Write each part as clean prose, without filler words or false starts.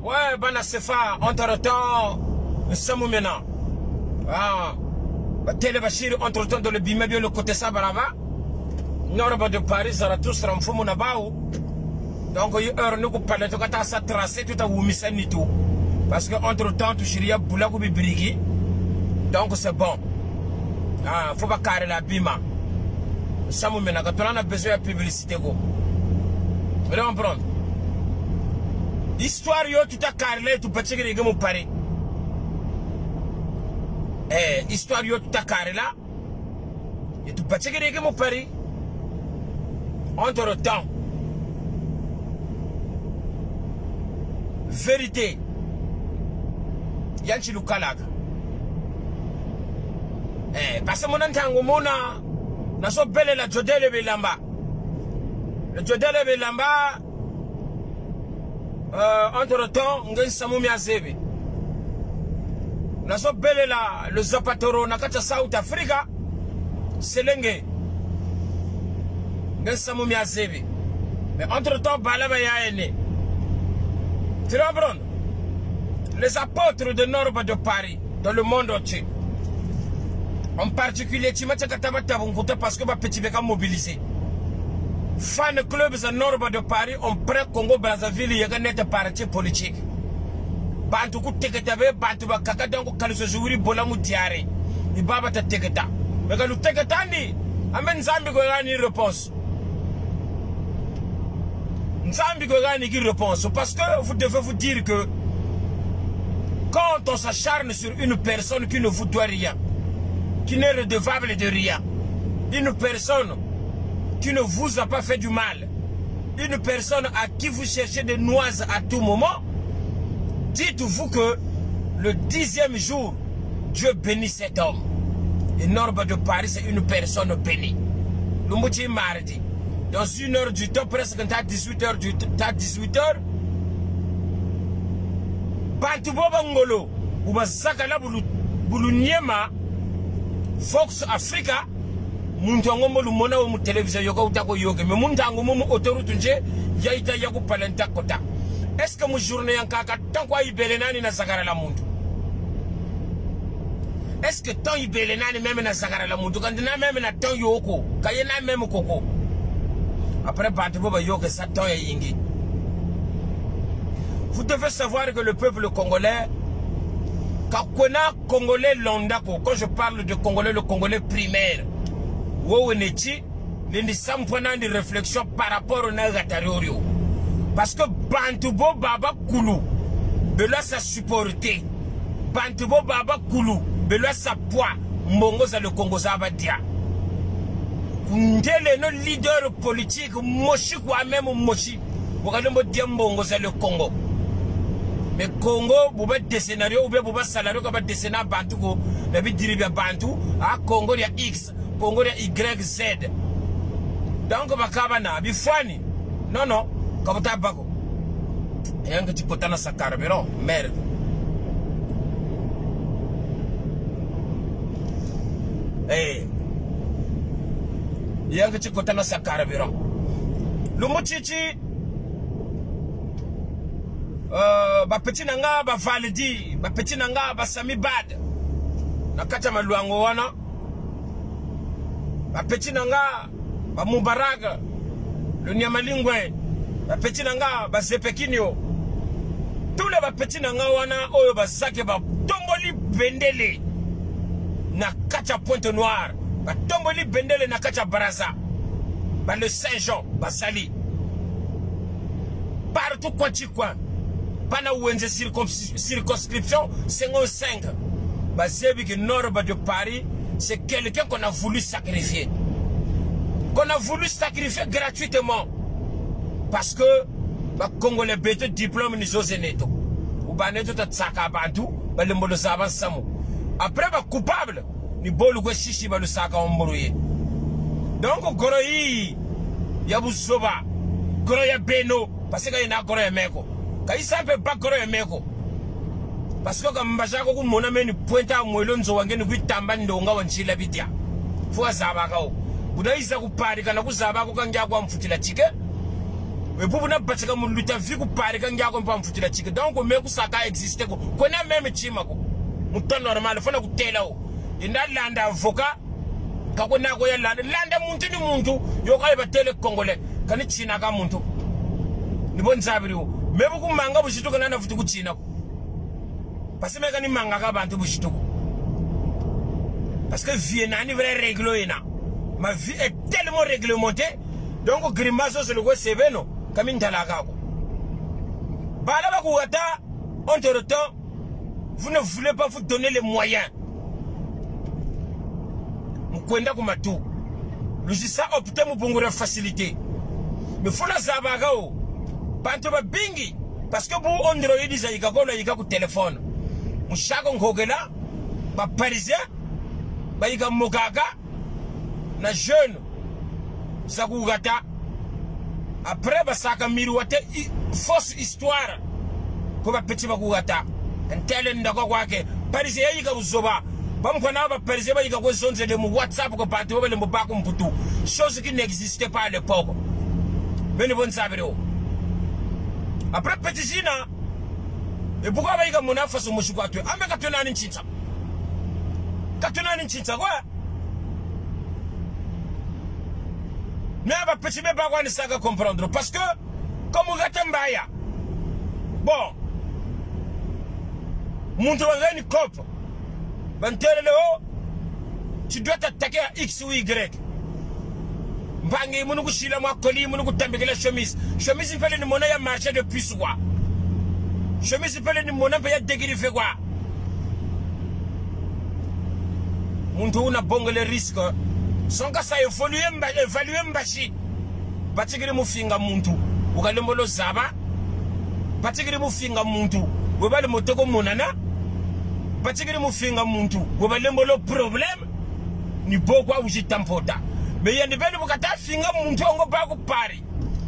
Ouais, bana sefa entre-temps samu maintenant. Ah. Télé Bachir entre-temps dans le bimebio le côté Sabarava. Nord de Paris sera tous renfou na baou. Donc il heure nous parler to kata sa tracé tout à wumisa ni tout. Parce que entre-temps tu chiria boula ko bibrigi. Donc c'est bon. Ah, faut pas carrer la bima. Samu maintenant quand on a besoin de publicité go. Vous allez comprendre. Histoire yo tout à carré tout petit que mon pari. Histoire yo tout à carré là. Et tout petit que mon pari. Entre temps. Vérité. Yanchi Lukalag. Parce que mon antango mona. Na so belle la Jodele Belamba. Le Jodele Belamba. Entre temps, on Samoumi Azebe. Na so belle la le Zapatoro Nakacha South Africa. Selenge. On Samoumi Azebe. Mais entre temps, Balaba Yaene. Tu comprends? Les apôtres de Nord de Paris, dans le monde entier. En particulier, parce que ma petit béca mobilisé. Fan clubs de Nord de Paris ont pris Congo Brazzaville et y a des partis politiques. Bantu ku teketabe, bantu bakaka donc kaliso jouri bolangu diare. Ibaba ta teketa. Mais quand nous teketani, amen Zambi go gani réponse. Zambi go gani qui réponse parce que vous devez vous dire que quand on s'acharne sur une personne qui ne vous doit rien, qui n'est redevable de rien, une personne qui ne vous a pas fait du mal, une personne à qui vous cherchez des noises à tout moment, dites-vous que le 10e jour, Dieu bénit cet homme. Et Norbe de Paris, c'est une personne bénie. Le moitié mardi, dans 1 heure du temps, presque à 18h du temps, 18h, Bantu Boba Ngolo, ou Basakala Bulu Niema, Fox Africa, Muntangomo Lumona ou télévision Yoga ou Tako Yoga, mais Muntangomo autoroute, Yaita Yaku Palenta Kota. Est-ce que mon journée en kaka, tant quoi Ibelenani na Zagara la Mundu? Est-ce que tant Ibelenani même na Zagara la Mundu? Quand on a même na tant Yoko, quand il y a même Koko. Après Bantu Boba Yoga, ça tant Yingi. Vous devez savoir que le peuple congolais, quand Congolais Londako, quand je parle de Congolais, le Congolais primaire, Woweneti, il y a des réflexions par rapport au Nagatario. Parce que Bantubo Baba Koulou, Bela sa supporté. Bantubo Baba Koulou, Bela sa poids, Mbongo za le Congo Zabadia. Ndele no leader politique, Moshi quoi même Moshi, Wakadembo Diambongo za le Congo. Mais Congo, vous avez des scénarios, ou bien vous avez des salariés qui ont des scénarios Bantu, vous avez dit Bantu, à Congo il y a X, Congo il y a Y, Z. Donc, vous avez dit Bifani. Non, non, comme tu as dit, il y a un petit peu de carburant, merde. Il y a un petit peu de carburant. Le moutichi. Ba petit nanga ba validi ba petit nanga ba sami bad nakata maluango wana ba petit nanga ba Mubaraga le Nyamalingwe ba petit nanga ba Zepekinio tous les ba petit nanga wana oyo ba sake ba tomboli bendele na kacha Pointe Noire ba tomboli bendele na kacha Baraza ba le Saint-Jean ba sali partout quoi tu quoi. Pendant où une circonscription 55, Bazebi que Nord de Paris, c'est quelqu'un qu'on a voulu sacrifier. Qu'on a voulu sacrifier gratuitement. Parce que les Congolais bêtes diplôme ni oseneto. Ou baneto ta tsaka bantu, ba le mbolo saban samu. Après ba coupable, ni bolu go shishi ba le saka ombrouye. Donc goroyi ya busoba, goroya beno, parce que y a goroya meko. Quand il s'appelle Bakoro et Meko. Parce que comme Mbachako, mon ami, pointe à Moulon, so again, we tamban donga on chila bidia. For Zabako. Buddha is a party, can I was Zabako and Jaguam Futila chicken? et pour na batika mu luta vi ku pare kan ya ko pam futila chike donc me ku saka existe ko na même chima ko mu to normal fona ku tela o inda landa avocat ka ko na ko ya landa muntu ni muntu yo ka ba tele congolais kan china ka muntu ni bon zabiri o me bu ku manga bu shituko na futu ku china ko parce que me manga ka bantu bu shituko parce que vie na ni vrai règle na ma vie est tellement réglementée donc grimace c'est le go seveno comme talaga ko bala ba ku ata entre temps vous ne voulez pas vous donner les moyens mukwenda ku matu lujisa opte mu bungura facilité mais faut la zabaga o bantu ba bingi parce que bu android za yikakola yika ku téléphone mushaka ngogela ba parisien ba yika mogaga na jeune za kugata après basaka miruate fausse histoire ko ba petit ba kugata ntele ndako kwake parisien yika uzoba bamkona ba parisien ba yika ko zonze de mu WhatsApp ko bantu ba le mbako mputu chose qui n'existait pas à l'époque beni bon sabiro après petit jina et pourquoi ba yika mona faso mushukatwe ame katona ni nchinza quoi mais ba petit be ba kwani saka comprendre parce que comme gatambaya bon muntu wangani cop bantelele o tu dois t'attaquer à X ou Y mbangi munu kushila mwa koli munu kutambikela chemise ifele ni mona ya marché de puce quoi chemise ifele ni mona pe ya dégriffé quoi muntu una bongo le risque songa sa evaluer mbashi batigiri mufinga muntu ukalembolo zaba batigiri mufinga muntu webale motoko monana batigiri mufinga muntu webalembolo problème ni bokwa ujitampoda mais yandi bene bukata finga muntu ngo ba ku pari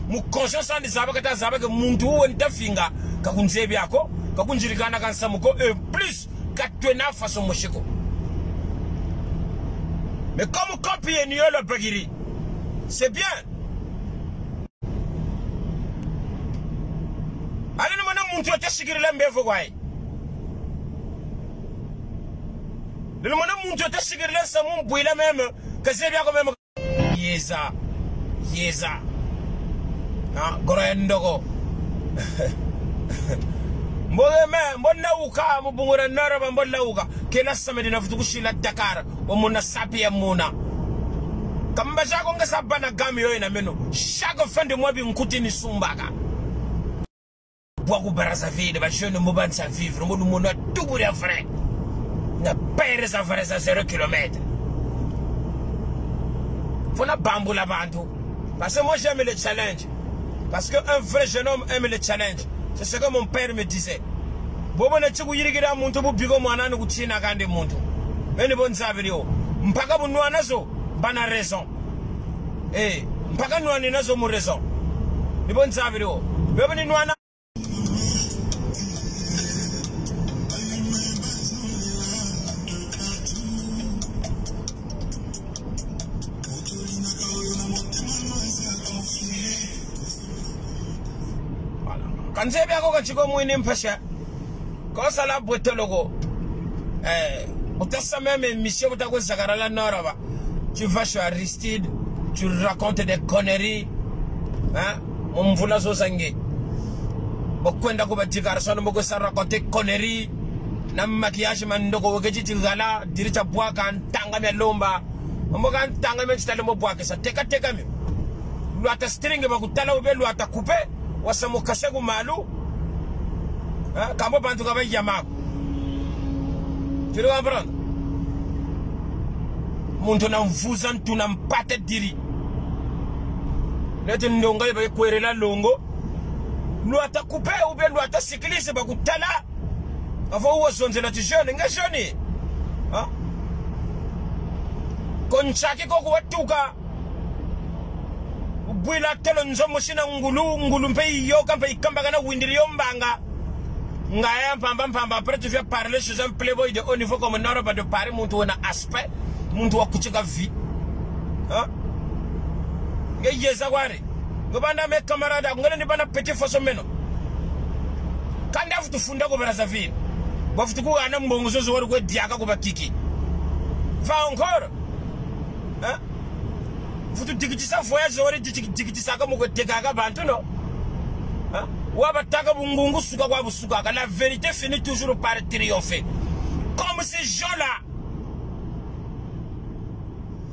mu conscience andi zaba kata zaba ke muntu wonta finga ka kunzebi yako ka kunjirikana kansamuko et plus katwena façon moshiko. Mais comme copie et le bagiri, c'est bien. Allez, nous avons montré que c'est le même voie. Nous avons montré que c'est le même que c'est bien comme Yeza. Ah, Gorendogo. Mbona uka mbungura naraba mbona uka kena samedi na futukushila Dakar omuna sapi ya muna kamba jako nga sabana gami yoy na meno chaque fin de mois bi nkuti ni sumbaga boku Brazzaville ba jeune mo ban sa vivre mo mona tout ya vrai na pere sa vrai sa 0 km fona bambula bantu parce que moi j'aime le challenge parce que un vrai jeune homme aime le challenge. C'est ce que mon père me disait. Bobo na chiku yirigira muntu bu bigo mwana nu kuchina kande muntu. Bene bon sabrio. Mpaka bunwa nazo bana raison. Mpaka nwa ni nazo mu raison. Ni bon sabrio. Bebe ni nwa na kanzebe yako kachiko mwini mpasha kosa la bote logo utasa même émission utako zagarala noraba tu vas sur Aristide tu racontes des conneries hein mumvula zo sange bokwenda ko batikara sono moko sa raconter conneries na maquillage mandoko wogeji tigala diricha bwaka ntanga me lomba mboka ntanga me chitale mo bwaka sa teka me luata string bakutala ube luata couper wasamu kasegu malu kambo bantu kaba yamako tu le comprends muntu na mvuza ntuna mpate diri lete ndonga ba kwerela longo luata coupe ou bien luata cycliste bakutala avo wazonze na jeune nga jeune konchaki ko watuka bwila telo nzomo sina ngulu mpe yo kampe ikamba kana windiri yombanga ngaya mpamba après tu viens parler chez un playboy de haut niveau comme Noroba de Paris muntu wana aspect muntu wa kuchika vie hein ngeyeza kware ngobanda mes camarades ngone ni bana petit façon meno kanda futu funda ko Brazzaville ba futu ko ana mbongo zo wori ko diaka ko bakiki va encore hein futu digitisa voyage wori digitisa ka mo ko dekaga bantu no hein wa bataka bungungu suka kwa busuka la vérité finit toujours par triompher comme ces gens-là.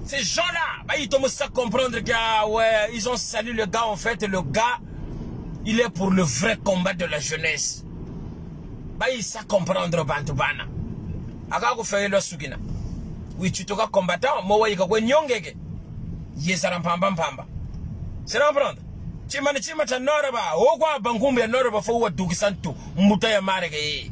Ces gens-là, bah, ils commencent à comprendre que ouais, ils ont salué le gars. En fait, le gars, il est pour le vrai combat de la jeunesse. Bah, ils savent comprendre Bantubana. Aga ko fait le sugina. Oui, tu toka combattant, moi, il ko nyongege. Yesara pamba pamba. C'est comprendre. Chimani chima cha noraba, okwa bangumbi ya noraba fo wa dukisantu, mbuta ya marege.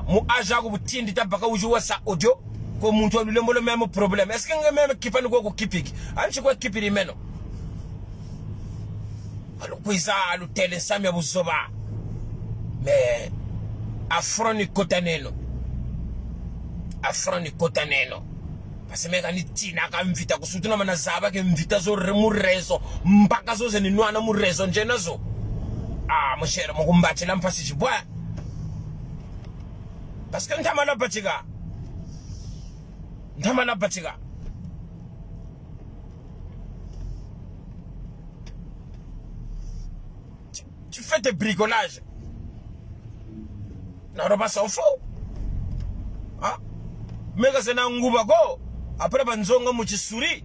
Mu aja ko butindi tabaka ujuwa sa ojo. Ko muntu alule le même problème. Est-ce que nga même kipani ko kipiki? Anchi ko kipiri meno. Alu kuiza alu tele samya buzoba. Mais afroni kotaneno. Afroni kotaneno. Parce que ni tina ka mvita kusutuna mana zaba ke mvita zo remurezo. Mpaka zo ze ni nwana murezo njenazo. Ah mon cher mo kumbachi la mpasi chibwa. Parce que ntamala bachiga. Ntamala bachiga. Tu fais des bricolages. Naroba s'en fout. Ah. Mega sena nguba go. Après banzonga muchisuri.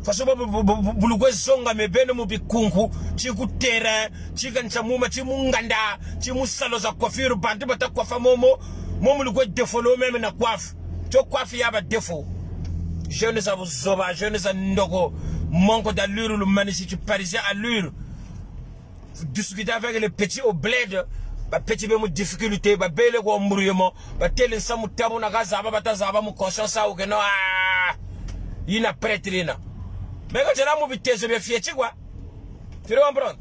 Faso bulugwe zonga mebene mu bikunku, chiku terrain, chikancha muma chimunganda, chimusalo za coiffure bantu bata coiffa momo lugwe defolo même na coiffe. To coiffe yaba défaut. Jeunes za buzoba, jeunes za ndogo, manque d'allure le magnifique parisien allure. Vous discutez avec les petits au bled, ba petit be mu difficulté, ba bele ko mbrouillement, ba tele samu tabu na gaza ba batazaba mu conscience au que no ah. Ina prêtrina. Mais quand tu as mon bité, je vais fier, quoi. Tu comprends?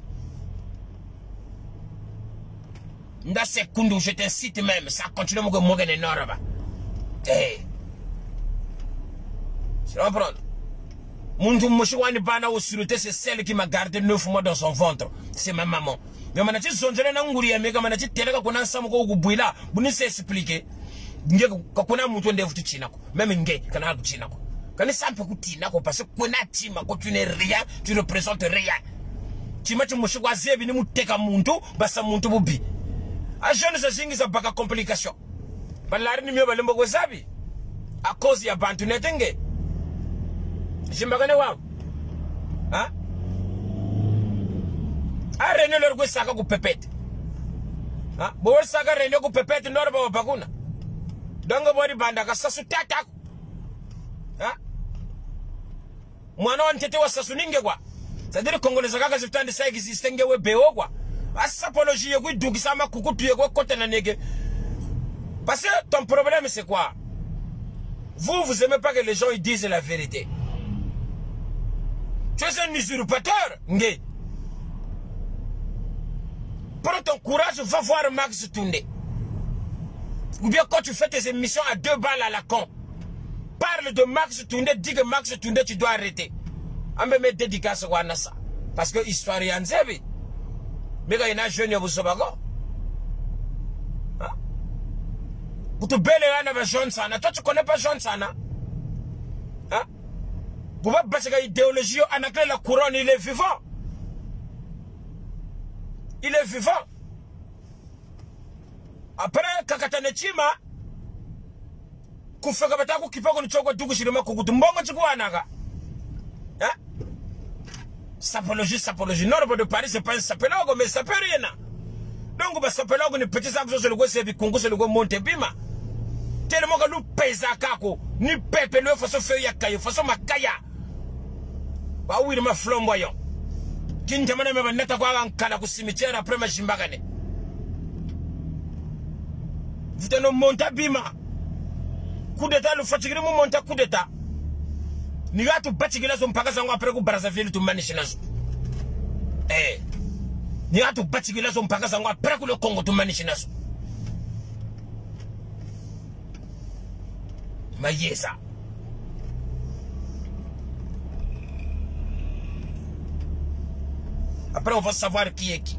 Dans ces secondes, je t'incite même, ça continue à me mourir énorme. Eh. Tu comprends? Mon mouchouani bana au sûreté, c'est celle qui m'a gardé 9 mois dans son ventre. C'est ma maman. Mais maintenant, tu sonnes na nguri mais quand tu t'es là, qu'on a ensemble au bouilla, vous ne sais expliquer. Quand on a mouton de china, même ngé, quand on a china. Quand on s'en peut tina, parce que quand tu n'es rien, tu ne représentes rien. Tu m'as dit que je suis venu me teka muntu, basa muntu bubi. A jeune sa zingi sa baka complication. Balari ni mieux balembo gozabi. À cause ya bantu netenge. Jimbagane wa. Hein? A rene leur go saka ku pepete. Hein? Bo saka rene ku pepete norba wa bakuna. Dongo bori banda ka sasu tata. Hein? Mwana ntete wa sasuninge kwa. C'est-à-dire congolais kaka zitande sa existenge we beo kwa. Asapologie ye dugisa ma kukutu ye côté na nege. Parce que ton problème c'est quoi? Vous aimez pas que les gens ils disent la vérité. Tu es un usurpateur, nge. Prends ton courage, va voir Max Tunde. Ou bien quand tu fais tes émissions à 2 balles à la con. Parle de Max Tunde, dis que Max Tunde tu dois arrêter. On me met dédicace à ça. Parce que histoire est en zébi. Mais quand il y a un jeune, vous savez quoi? Pour te belle avec John Sana. Toi tu connais pas John Sana? Hein? Pour pas parce que l'idéologie, on a la couronne, il est vivant. Il est vivant. Après, Kakatane Chima, kufeka batako kipako ni choko tuku shirima kukutumbongo chikuanaga. Hein? Sapologie. Nord de Paris, c'est pas un sapologue, mais ça peut rien. Donc, bah, sapologue, ni petit sac, c'est le go, c'est le Congo, c'est le go, Montebima. Tellement que nous pèse à kako, ni pepe, le façon feuille à caillou, façon ma kaya. Bah oui, ma flamboyant. Kintamana me neta kwa ankala ku cimetière après ma jimbagane. Vous tenez Montabima. Coup d'état, le fatigué, mon monta coup d'état. Ni gatu batigila son mpaka zangu après ku Brazzaville tu manishinazo. Eh. Ni gatu batigila son mpaka zangu après ku le Congo tu manishinazo. Mayesa. Après, on va savoir qui est qui.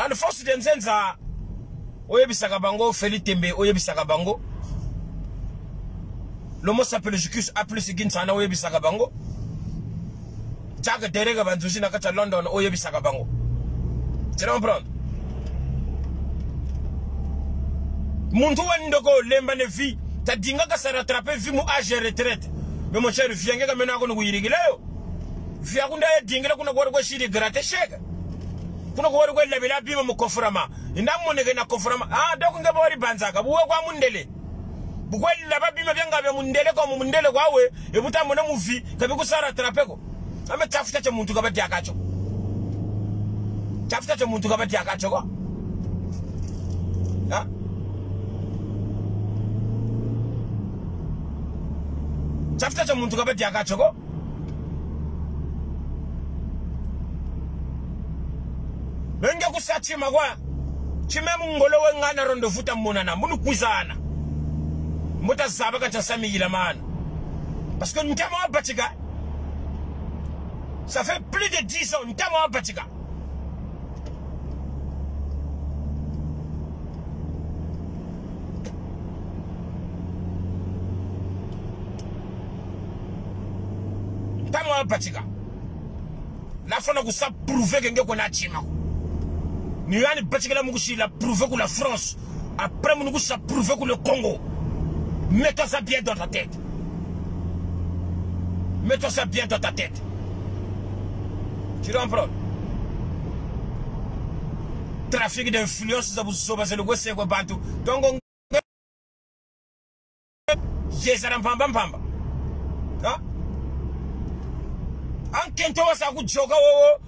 Le force de Nzenza, Oyebisaka Bango, Feli Tembe, Oyebisaka Bango. Le mot s'appelle Jukus A plus Ginsana, Oyebisaka Bango. Jack Derega Banzuzi Nakata London, Oyebisaka Bango. Tu comprends? Muntu Wandoko, Lembane vie, t'as dit que ça rattrape vie mon âge retraite. Mais mon cher, viens que maintenant qu'on est irrégulier. Viens qu'on a dit que qu'on a quoi chiri gratte chèque. Kuna kwa wale labila bima mukofurama ndamu nege na kofurama doko ngaba wali banzaka buwe kwa mundele bukwe laba bima byanga bya mundele kwa mundele kwawe ebuta mona muvi kabi kusara trapeko ame tafuta cha muntu kabati akacho tafuta cha muntu kabati akacho ko tafuta cha muntu kabati akacho ko Benga kusati magwa chimemu ngolo wengana rondo futa munana munu kwizana muta zaba ka tsami ila man parce que ntama wa batika ça fait plus de 10 ans ntama wa batika ntama wa batika la fona ku sa prouver que ngeko na chima Ni yani batikela mugushi la prouvé que la France. Après mugushi a prouvé que le Congo. Mets-toi ça bien dans ta tête. Mets-toi ça bien dans ta tête. Tu comprends? Trafic d'influence, ça vous sauve, c'est le gosse quoi bantu. Donc on. Yesaram pamba pamba. Hein? En kento sa ku joga wo.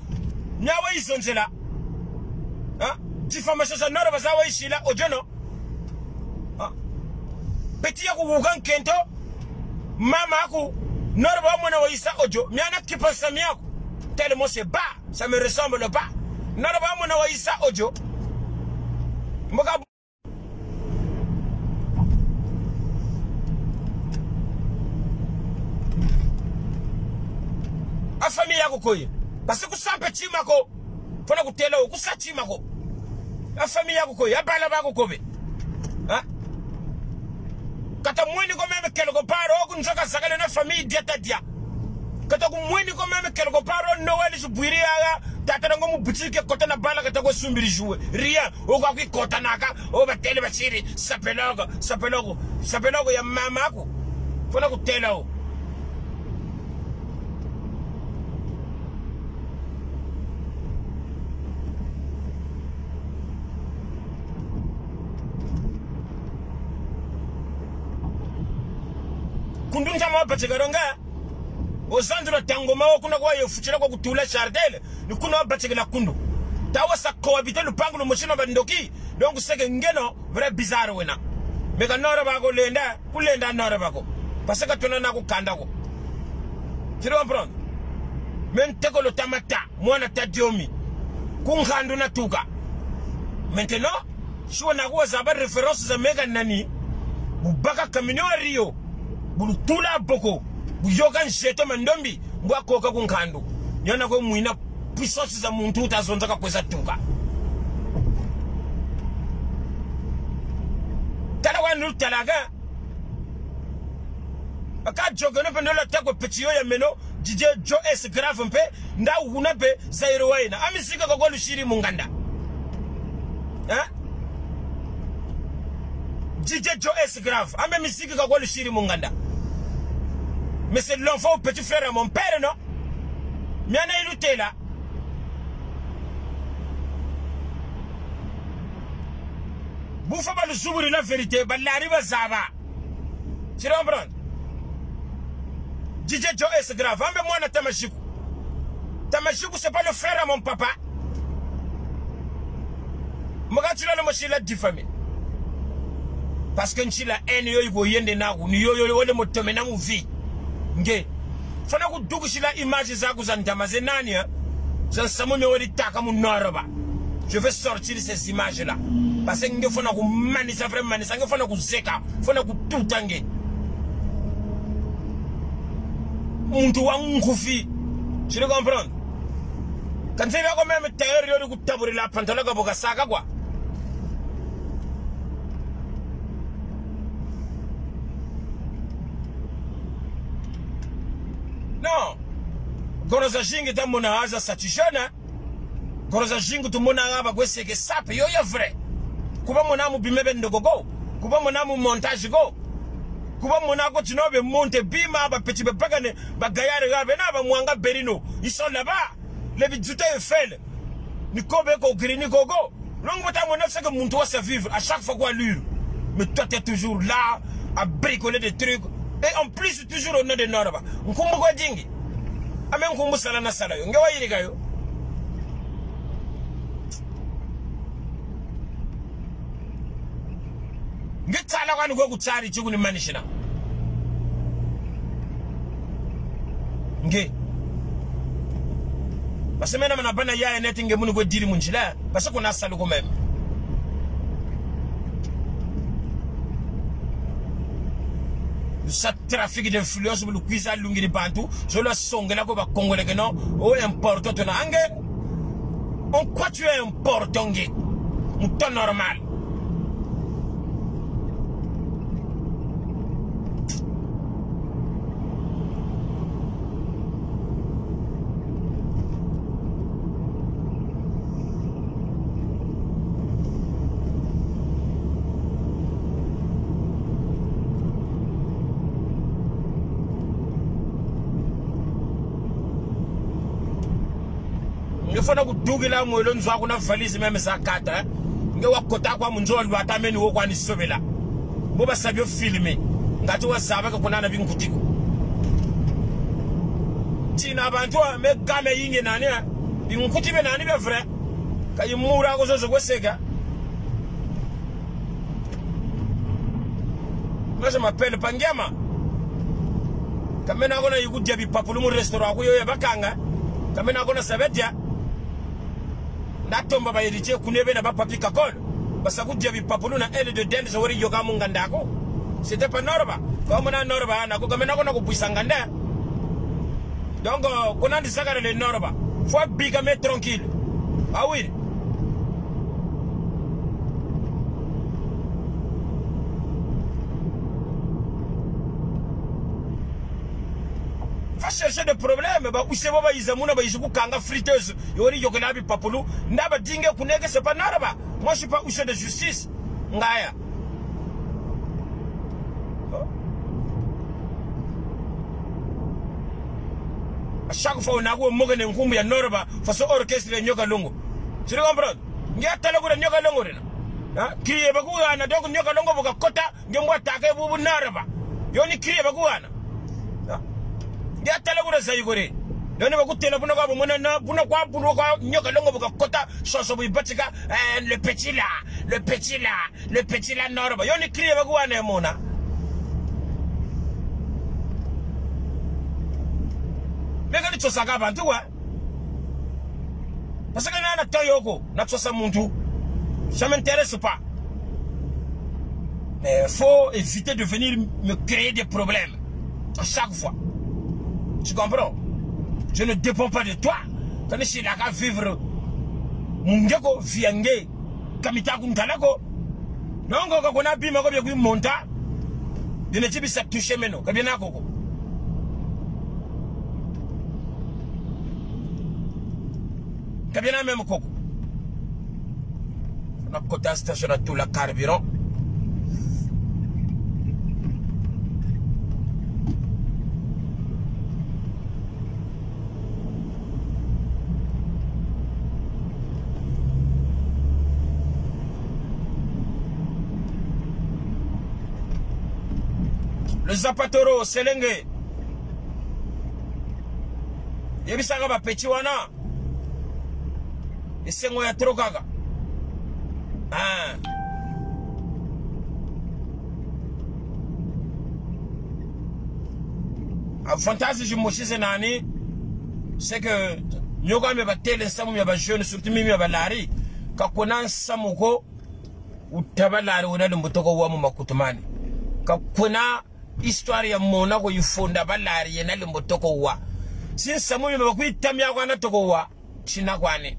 Nyawa isonzela. Diffamation ça n'aura pas à ici là, Ojono. Petit à Kougan Kento, Mamaku, n'aura pas mon oïsa Ojo, Miana qui pense à Miaku. Tellement c'est bas, ça me ressemble pas. N'aura pas mon oïsa Ojo. Moga. A famille Yakoye. Parce que ça petit mako. Faut la goûter là, ou ça timako. La famille yako ko ya bala bako kobe kata mweni ko meme quelque part o kunjoka sakale na famille diata dia kata ku mweni ko meme quelque part o no wali subiri aga tata ngo mu butike kota na bala kata ko sumbiri jouer rien o kwa ki kota naka o ba tele ba chiri sapelogo ya mama ko fona ku tela o Kundunja mwa bategaronga Ozandro tangoma kuna kwa yefuchira kwa kutula chardel ni kuna wabategela kundu tawa sa cohabiter le pango mochino bandoki donc c'est que ngeno vrai bizarre wena meka nora bako lenda kulenda nora bako parce que tona ko kanda ko tu comprends menteko lo tamata mwana tadiomi kungandu na tuka maintenant sio na kwa zaba référence za mega nani bubaka kamino rio Bulutula boko buyoga njeto mandombi mbwa koka kunkandu nyona ko muina puissance za muntu utazonza ka kweza tuka tala wanu talaga aka jogeno pe ndola tako petiyo ya meno DJ Joe S grave mpe nda una pe zairo waina amisika ko lushiri munganda DJ Joe S grave ambe misika ko lushiri munganda. Mais c'est l'enfant au petit frère à mon père, non? Miana iluté là. Bouffa pas le soubou de la vérité, bah l'arrive à Zaba. Tu comprends? DJ Joe est grave. Ambe moi na Tamashiku. Tamashiku c'est pas le frère à mon papa. Moga tu l'as le mochi la diffamé. Parce que nchi la haine yo igo yende nagu ni yo wole motome na mu vie. Nge fana ku dugushila image zaku za ntamaze nani za samume wali taka mu noroba. Je vais sortir ces images là. parce que nge fona ku manisa vraiment manisa nge fona ku zeka fona ku tutange muntu wa ngufi je le comprends quand c'est là quand même tailleur yo ku taburi la pantalon ka boka saka quoi non goroza jingi tamona aza satishana goroza jingi tumona aba kweseke sape yo ya vrai kuba mona mu bimebe ndogogo kuba mona mu montage go kuba mona ko tinobe monte bima ba petit be bagane bagayare gabe na ba mwanga berino ils sont là-bas les biduta Eiffel ni kobe ko grini gogo longo bota mona c'est que muntu wa se vivre à chaque fois quoi allure mais toi tu es toujours là à bricoler des trucs et en plus toujours au nom de Norba nkumbu kwa jingi ame nkumbu sala na sala yo ngewa yiri gayo ngitsala kwani kwa kutsari chikuni manishina nge basemena mana bana ya neti nge munu kwa diri munjila basa kuna salu kwa meme sa trafic d'influence bulu kuiza lungi di bantu je le songela ko ba congolais que non o important to na ange on quoi tu es important nge muto normal fona ku dugila ngolo nzwa kuna valise meme sa kata nge wakota kwa munjolo lwatameni wo kwani sobela bo basabyo filmer ngati wazaba ka kunana binkutiko tina abantu me game yinge nani binkutibe nani be vrai kay mura ko zozo kweseka moi je m'appelle Pangema kamena kona yikudya bipapulu mu restaurant ko yoye bakanga kamena kona sabetia ndatomba bayiriche kunebe na bapapi kakol basa kudya bipapulu na aile de dende zawori yoga mungandako c'était pas Norba comme na Norba na ko kamena kona ko puisanganda donc kona ndisakara le Norba faut biga mais tranquille ah oui chercher des problèmes ba usebo ba izamuna ba izuku kanga friteuse yori yokelabi papulu ndaba dinge kuneke c'est pas Norba moi je suis pas usé de justice ngaya à chaque fois on a go mogene nkumbu ya Norba faso orchestre nyoka longo tu comprends ngia tala ko nyoka longo rena ha kriye ba kuana donc nyoka longo boka kota ngembwa take bubu Norba yoni kriye ba kuana ya tala gura sayigore none bakutela buna kwa bomona na buna kwa nyoka longo buka kota soso bu batika le petit là Norba yoni kriye bakwana mona mega ni tosaka bantu wa parce que nana toyoko na tosa muntu ça m'intéresse pas mais faut éviter de venir me créer des problèmes à chaque fois. Tu comprends? Je ne dépends pas de toi. Quand je suis là à vivre, Mungeko, Viange, Kamita Kuntalako, non, on a bimako, bien monta, de ne pas toucher meno, Kabina Koko. Kabina même Koko. On a côté station à tout la carburant. Le Zapatero, Selenge. Yebisanga ba petit wana. Esengo ya trokaga. Ah. Avantage je moshise nani. C'est que nyoka me ba tele samu ya ba jeune surtout mimi ya ba lari. Ka kona samuko utabalari wona lumbutoko wa mu makutumani ka kuna histoire ya mona ko yifunda balari yena lumbutoko wa si samu me bakuitamya kwa na toko wa china kwane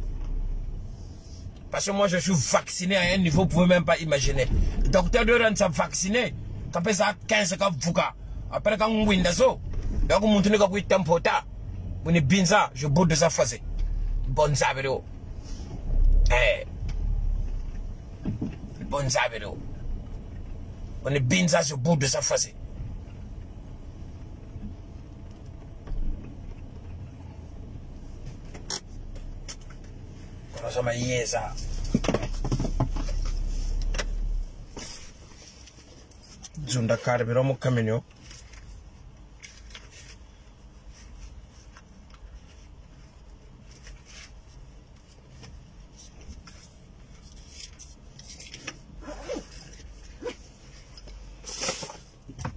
parce que moi je suis vacciné à un niveau vous pouvez même pas imaginer docteur de rendre ça vacciné quand pesa 15 ka vuka après quand ngwinda so donc muntu ne ka kuitampota buni binza je boude de sa phase bon zabero bon zabero buni binza je boude de sa phase sama yesa zunda carburant mo caminho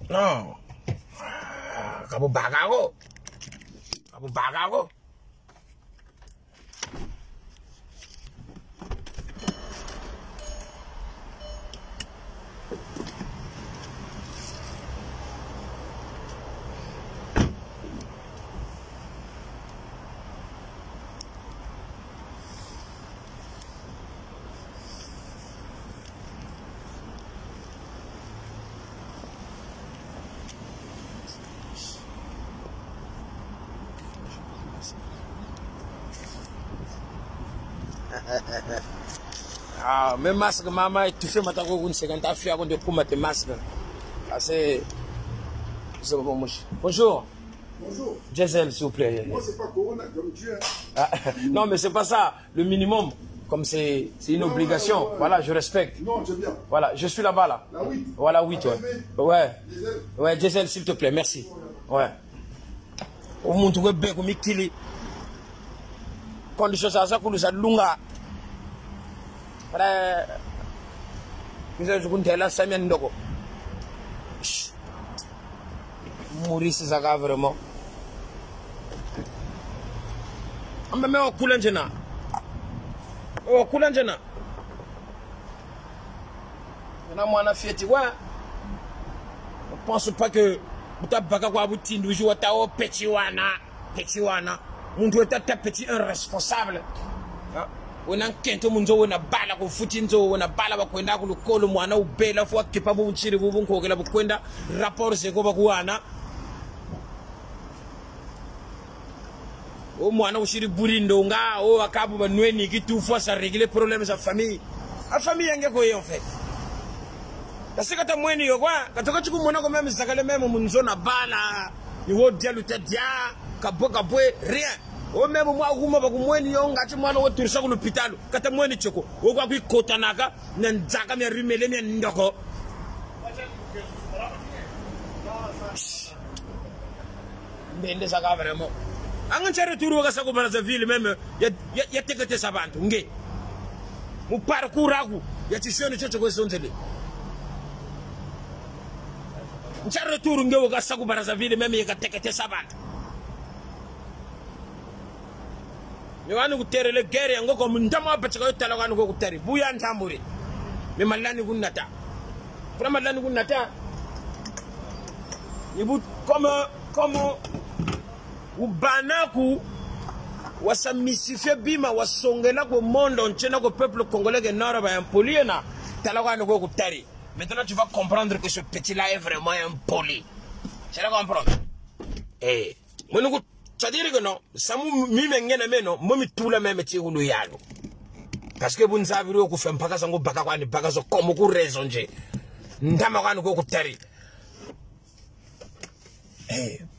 no kabu bagago ah, mes masques, maman, tu fais ma tago, c'est quand tu as fait avant de prendre tes masques. Ah, c'est bon, bonjour. Bonjour. Gisèle, s'il vous plaît. Moi, c'est pas Corona comme tu es. Ah, non, mais c'est pas ça. Le minimum, comme c'est une obligation. Ouais. Voilà, je respecte. Non, j'aime bien. Voilà, je suis là-bas, là. La 8. Voilà, 8, ouais. Ouais. Gisèle. Ouais, Gisèle, s'il te plaît, merci. Ouais. Au monde, tu es comme Mikili. Condition ça, ça, pour ça, lunga. Vous avez là, ça mène d'oko. Maurice Zaga, vraiment. On me met au coulanjena. Au coulanjena. Maintenant, moi, on a fait, ouais. Je ne pense pas que vous avez pas quoi vous tirer, vous avez petit wana. Vous avez petit irresponsable. Wena kento munzo wena bala ku futinzo wena bala bakwenda ku lukolo mwana ubela fwa kipa bu nchiri bu nkogela bukwenda rapport se ko bakuwana o mwana ushiri burindo nga o akabu banweni kitu fwa ça régler problème sa famille a famille yange ko en fait kasika ta mweni yo kwa katoka chiku mwana ko même zakale même munzo na bala ni wo dia lutadia kaboka bwe rien o même moi kuma ba kumweni yo ngati mwana wo turisa ku l'hôpital kata mweni choko o kwa kwikota naka na nzaka me rimele ne ndoko ndende saka vraiment anganchere turu ka sako Brazzaville même ya tekete sabantu nge mu parcours aku ya tishoni chocho ko sonzele nchare turu nge ka sako Brazzaville même ya tekete sabantu ni wanu kuterele gere yango ko ndama bataka yotala wanu ko kuteri buya ntamburi me malani kunata pour malani kunata ibu comme ubanaku wasamisife bima wasongela ko mondo nchena ko peuple congolais que nord ba impoliena tala wanu ko kuteri maintenant tu vas comprendre que ce petit là est vraiment impoli tu vas comprendre monuku c'est-à-dire que non, ça m'a meno, momi tout la même métier ou le yalo. Parce que vous ne savez pas que vous faites sango baka kwani baka so comme vous raisonnez. Ndama kwani ko kutari.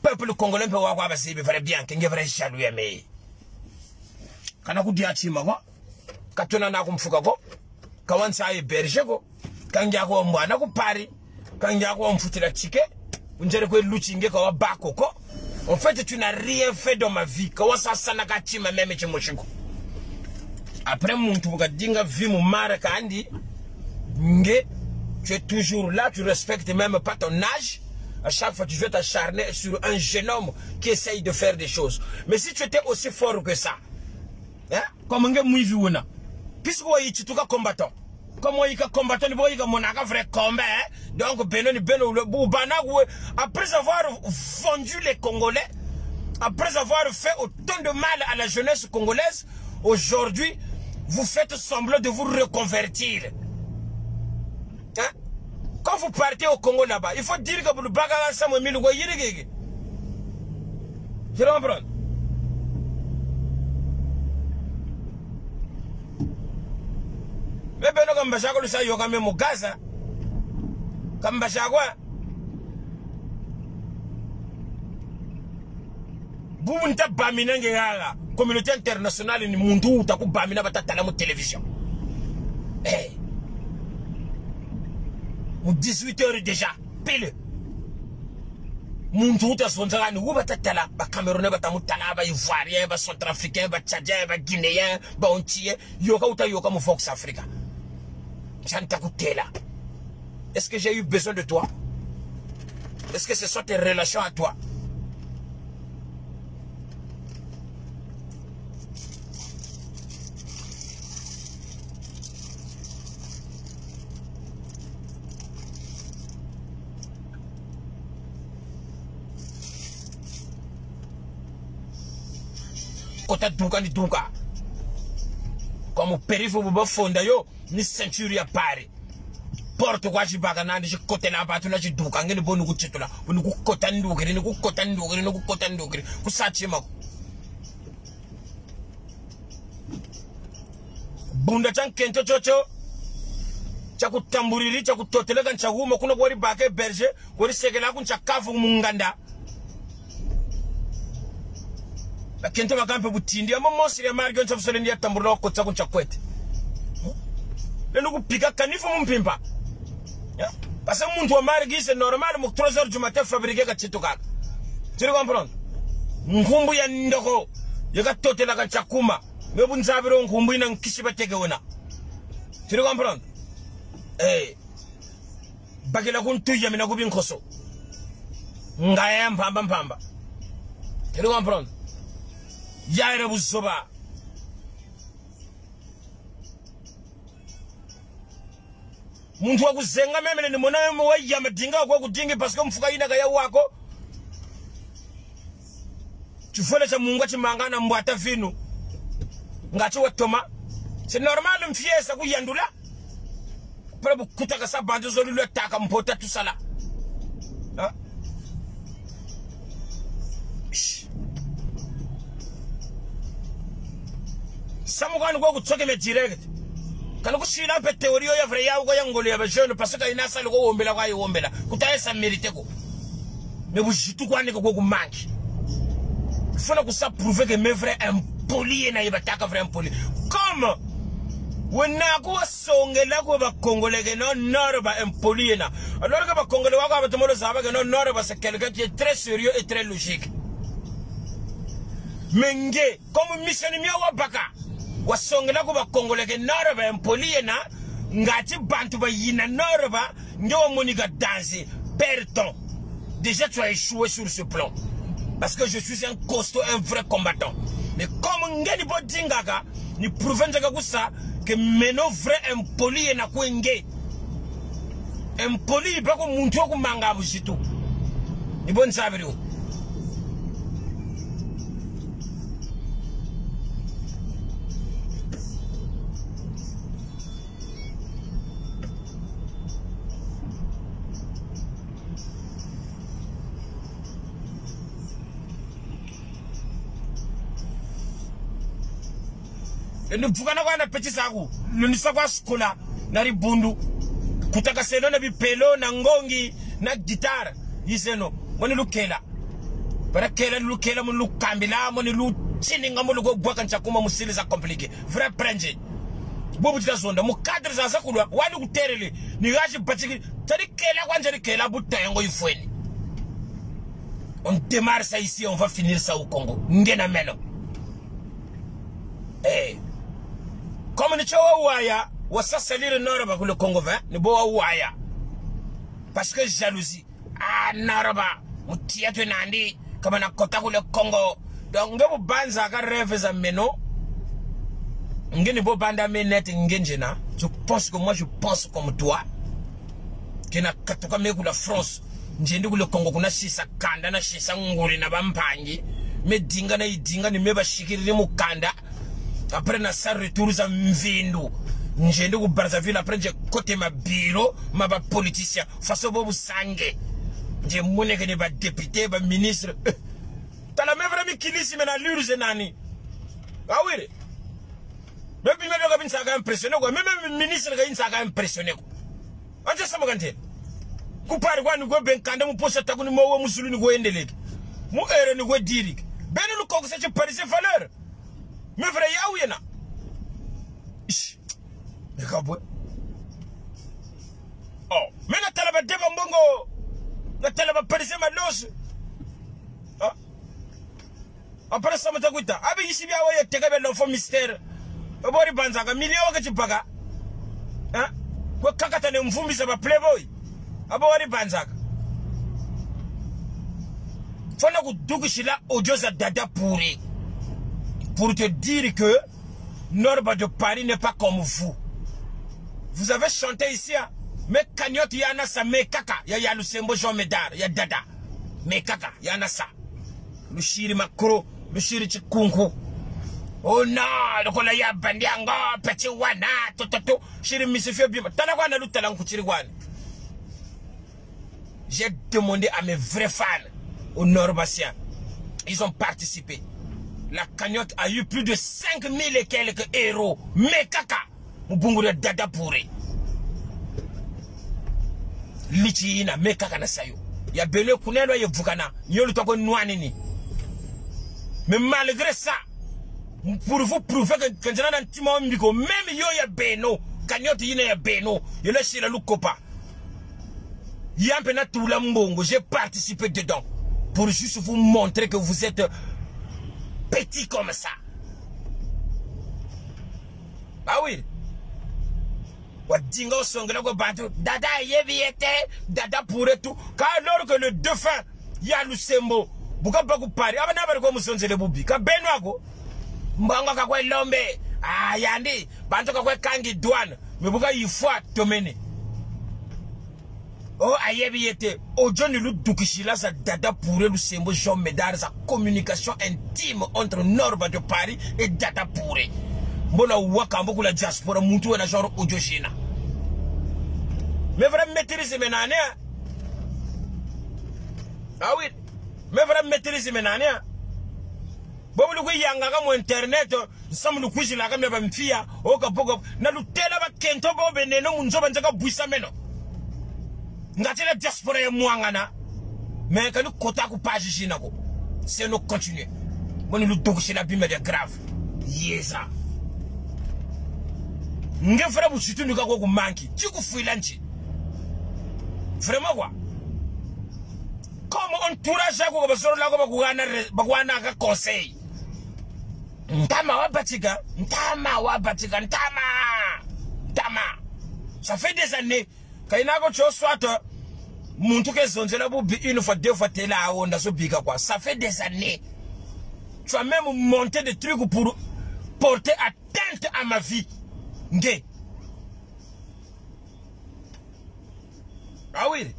Peuple congolais peut voir quoi c'est vrai bien, qu'il est vrai jaloux mais. Kana ku dia chima ko. Katona na kumfuka ko. Kawansa e berger ko. Kanja ko mwana ko pari. Kanja ko mfutira chike. Unjere ko luchinge ko bako ko. En fait, tu n'as rien fait dans ma vie. Après, tu es toujours là, tu respectes même pas ton âge. À chaque fois, tu veux t'acharner sur un jeune homme qui essaye de faire des choses. Mais si tu étais aussi fort que ça, hein, comme un gars mouiviuna, puisque tu es combattant, Comme il y a combattant, il y a mon vrai combat. Donc, après avoir vendu les Congolais, après avoir fait autant de mal à la jeunesse congolaise, aujourd'hui, vous faites semblant de vous reconvertir. Hein? Quand vous partez au Congo là-bas, il faut dire que vous ne pouvez pas faire ça. Je comprends. Mais ben comme bachako le sa yo quand même au Gaza. Comme bachako. Bubunta bamina ngala. Communauté internationale ni mundu utaku bamina batatala mu télévision. Eh. Mu 18h déjà pile. Mundu utasonzala ni batatala ba Camerounais batamutala ba Ivoirien ba Centrafricain ba Tchadien ba Guinéen ba Ontien yoka utayoka mu Fox Africa. Est-ce que j'ai eu besoin de toi? Est-ce que ce sont tes relations à toi? Kota duka ni duka. Comme périph' vous fonda yo ni ceinture ya pare. Porte kwa jibaga nandi je kote la batu na jiduka ngene bonu kuchitula. Unu kukota ndugiri ni kukota ndugiri ni kukota ndugiri. Kusachi mako. Bunda chan kento chocho. Chaku tamburiri chaku totelega nchaguma kuna wari bake berger wari segela kuncha kafu munganda. La kento makampe butindi ama mosi ya margo ncha fusole ya tamburira kotsa kuncha kwete. Lelo kupika kanifu mumpimpa. Parce que mon margi c'est normal mu 3h du matin fabriquer ka chitu kaka. Tu comprends? Ngumbu ya ndoko yaka totela ka chakuma. Mebu nzabiro ngumbu ina nkishiba teke wona. Tu comprends? Eh. Bakela kuntu ya mina kubi nkoso. Ngaya mpamba. Tu comprends? Yaire buzoba. Muntu wa kuzenga memele ni mwana mwe wa yamadinga kwa kudingi paske mfuka ina kaya wako. Chufole cha mungu chimangana mbwata vinu. Ngachi watoma. C'est normal mfiesa kuyandula. Prebu kutaka sa bandu zolu le taka mpota tusala. Ha? Samugani kwa kutoke me direct. Quand vous avez une théorie, il y a vrai jeune parce que ina sali ko wombela kwa wombela kutaye sa mérite ko mais vous jitu kwa ndiko ko manki faut que ça prouver que mes vrais impoli na ibataka vrai impoli comme wena ko songela ko ba congolais que non ba impoli na alors que ba congolais wa ba tomolo zaba que non ba c'est quelqu'un qui est très sérieux et très logique menge comme mission mi wa baka wasongela ko ba congolais que ba impoli na ngati bantu ba yina ba ndio monika danser perdant. Déjà tu as échoué sur ce plan parce que je suis un costaud, un vrai combattant, mais comme ngeni bo dingaka ni prouver njaka kusa que meno vrai impoli na ko nge impoli ba ko muntu ko manga busitu ni bon sabiro. Nous pouvons avoir un petit sago. Nous ne sommes pas scola. Nari bundu. Kutaka seno na bipelo na ngongi na guitare. Yiseno. Moni lukela. Para kela lukela moni lukambila moni lu chininga moni go bwaka nchakuma musili za compliqué. Vrai prenje. Bobu tazonda mu cadre za sakulwa wali kuterele. Ni gashi patiki tari kela kwanja ni kela butengo ifweni. On démarre ça ici, on va finir ça au Congo. Ngena melo. Eh. Comme ni chawa waya, wasa salir Noroba pour le Congo 20, ni boa waya. Parce que jalousie. Ah, Noroba, mutia tu nandi, comme na kota pour le Congo. Donc, ngebo banza ka rêve za meno. Ngeni bo banda me net ngenjena. Je pense que moi je pense comme toi. Que na katoka me la France. Njendi le Congo kuna shisa kanda na shisa nguri na bampangi. Me dinga na idinga ni meba shikiri mu kanda. Après na sa retour za mvindu. Njendi ku Brazzaville après je côté ma bureau ma ba politicien faso bobu sange. Je moneke ni ba député ba ministre. Tala me vraiment kilisi me na lurze nani. Ah oui. Même si je suis impressionné, même le ministre est impressionné. On sait ça, je Kupari kwa nugo benkanda mu posa taku ni mawa musulu ni go endeleke. Mu ere ni go dirik. Bene lu koko sa parise valeur. Me vrai yawu yena. Ish. Me kabwe. Oh, me na talaba deba mbongo. Na talaba parise malos. Ah. Après ça mutakuta. Abi yisi bia wa yeteka be l'enfant mystère. Obori banzanga milio ke chipaga. Hein? Kwa kakata ne mvumbi za ba playboy. Abori banzaka. Fona kudukishila audio za dada pourri. Pour te dire que Norba de Paris n'est pas comme vous. Vous avez chanté ici, hein? Mais Kanyot yana sa me kaka. Ya Lusembo Jean Médard, ya dada. Me kaka, yana sa. Le shiri makro, le shiri chikunku. Oh non, le kola ya bandiango, petit wana, toto, shiri misifio bima. Tana kwa na luta langu chiri wana. J'ai demandé à mes vrais fans au Norbassien. Ils ont participé. La cagnotte a eu plus de 5000 et quelques euros. Mais kaka, mbungure dada pourri. Lichi ina, mais kaka na sayo. Ya bele kunelo ye vukana. Nyolu toko nouanini. Mais malgré ça, pour vous prouver que je n'ai pas de même yo ya beno, cagnotte ina ya beno, yo le shira lukopa. J'ai participé dedans pour juste vous montrer que vous êtes petit comme ça. Ah oui. Dada dada pour tout. Car alors que le défunt ya Lusembo, pourquoi pas vous parler? Ah ben n'abord comme vous le boubi. Car Benoago, mbanga kakwe lombe, ah yandi, banto kakwe kangi douane, mais pourquoi il faut te mener? Oh, ayebi était au John Lut Dukishila, sa dada pour le symbole Jean Médard, sa communication intime entre Norba de Paris et dada pour Mbola waka beaucoup la diaspora, moutou et la genre audio china. Mais vraiment maîtriser mes nanes. Ah oui, mais vraiment maîtriser mes nanes. Bon, le yanga comme internet, sam lu kuji la comme la mfia, o kapoko, na lu tela ba kento bo beneno munzo banjaka buisa meno. Ngati la diaspora ya mwangana. Mais quand nous kota ku page jinako. C'est nous continuer. Bon nous donc chez la bime de grave. Yesa. Nge frère bu situ nuka ko manki. Tu ku freelance. Vraiment quoi. Comme entourage ko ba soro la ko ba kuana ka conseil. Ntama wa batika, ntama. Ça fait des années. Quand il a quelque chose soit une fois, deux fois, t'es là, on a ce biga quoi. Ça fait des années. Tu as même monté des trucs pour porter atteinte à ma vie. Ngé. Ah oui.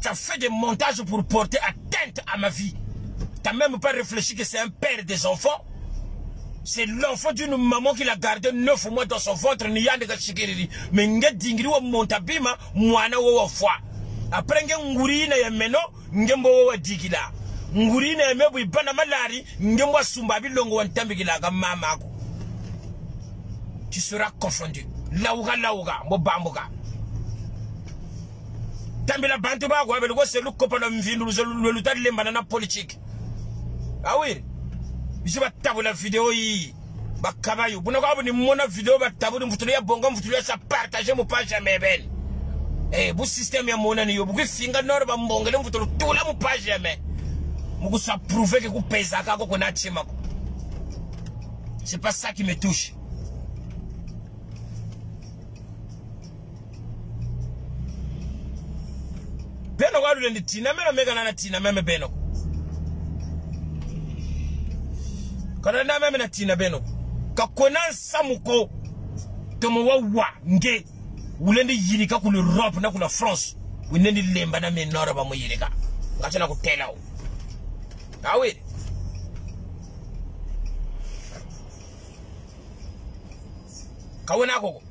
Tu as fait des montages pour porter atteinte à ma vie. Tu n'as même pas réfléchi que c'est un père des enfants. C'est l'enfant d'une maman qui l'a gardé 9 mois dans son ventre. Mais nge dingri wa montabima mwana wa foi. Après nge nguri na yemeno nge mbo wa digila. Nguri na yemebu ibana malari nge mwa sumbabi longo wa ntambigila ga mama ako. Tu seras confondu. Lauga mbo bamboga. Tambila bantu ba kwa belo se lukopa na mvindu le lutali lemba na politique. Ah oui. Je vais taper la vidéo yi. Ba kabayo. Buna kwa ni mona vidéo ba tabu ni mfutulia bongo mfutulia sa partager mo page jamais ben. Eh, bu système ya mona ni yo. Bu finga nord ba mbongele mfutulu tula mo page jamais. Mugu sa prouver que ku pesa ka ko na chima ko. C'est pas ça qui me touche. Beno kwa lule ni tina mena mega na tina meme beno. Kana na meme na tina beno. Ka konan samuko tomo wa nge ulendi yilika ku Europe na ku la France. Unendi lemba na me nora ba mo yilika. Ngachana ku tela o. Awe. Kawena koko.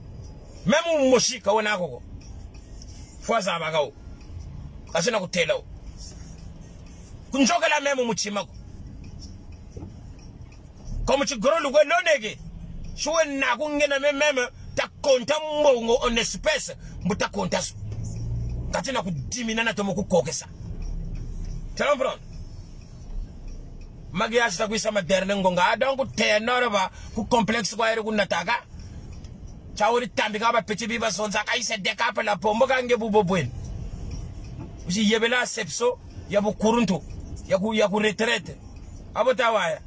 Memu moshi kawena koko. Fwaza bagao. Ngachana ku tela o. Kunjoka la memu muchima ko. Comme tu gros le nege. Choué na kungena même ta konta mbongo en espèce muta konta su. Katina ku dimina na tomo ku kokesa. Tu comprends? Magiage ta ku sama derne ngonga donc te norba ku complexe ko ere ku nataka. Chawri tambika ba petit biba sonza ka ise deka pa la pombo ka nge bubo bwen. Usi yebela sepso ya bu kuruntu ya ku retraite. Abota waya.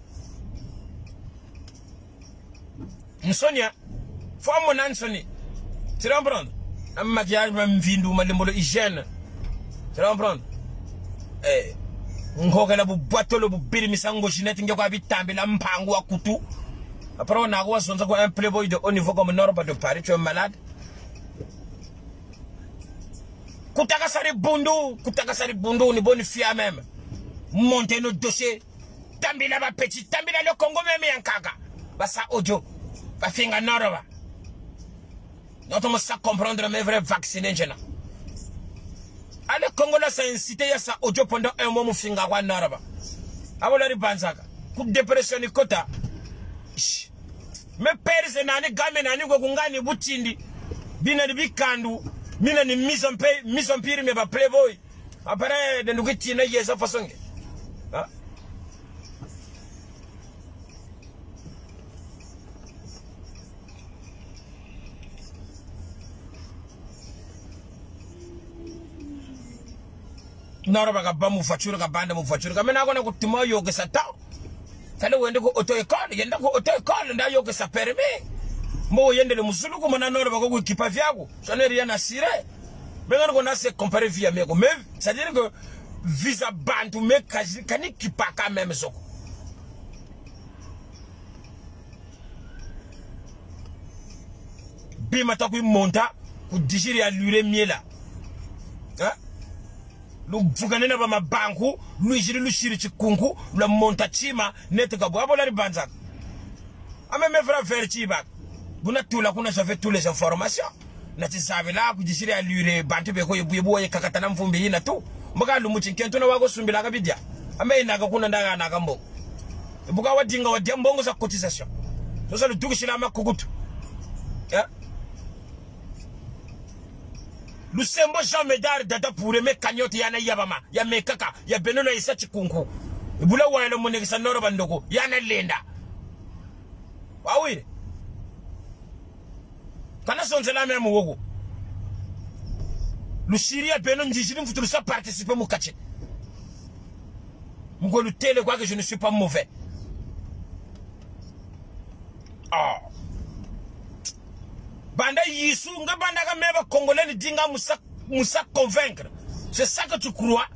Nsonia, faut mon ansoni. Tu comprends? Un maquillage même vindu, malembolo hygiène. Tu comprends? Ngoka la bu boîte le bu biri misango chinette ngeko abitambe la mpango wa kutu. Après on a quoi son ça un playboy de haut niveau comme Nord de Paris, tu es malade. Kutaka sari bundu ni bonne fille même. Monter nos dossiers. Tambila ba petit, tambila le Congo même yankaka. Ba ça audio. Ba finga Noroba. Notre ça comprendre mes vrais vaccinés jena. Ale Congo là ça incité ya ça audio pendant un mois mu finga kwa Noroba. Abolari banzaka. Ku dépression ni kota. Me perse nani game nani go kungani butindi. Bina ni bikandu. Mina ni mise en pire me ba playboy. Après de nous quitter yesa façon. Ah. Noroba ka ba mu facture ka banda mu facture ka mena kona kutima yoke sa ta kale wende ko auto école yenda ko auto école nda yoke sa permis mo yende le musulu ko mona Noroba ko kipa vyako ça n'est rien à cirer benga ko na se comparer via meko mais ça veut dire que visa bantu me kani kipa ka même soko bima ta ku monta ku digiri ya lure miela hein. Lu fuganena ba mabanku lu jiri lu shiri chikunku lu monta chima nete ka boabo la banza ame me fra faire chiba buna tula kuna j'avais toutes les informations na tisabe la ku jiri ya lure bantu be ko yebu ye kakatana mfumbi yina tu maka lu muchinkento na wago sumbila ka bidia ame inaga kuna ndaga na kambo buka wadinga wadia mbongo za cotisation so ça le tukishila makukutu ya Lusembo Jean Medard data pour me kanyote yana yabama ya mekaka ya benono isa chikunku ibula wale munekisa Noroba ndoko yana lenda wawire kana sonzela meme wogo Lusiria beno njijiri mfuturu sa participer mu kache mugolu tele quoi que je ne suis pas mauvais ah Banda yisu nga banda ka meba congolais ni dinga musa convaincre. C'est ça que tu crois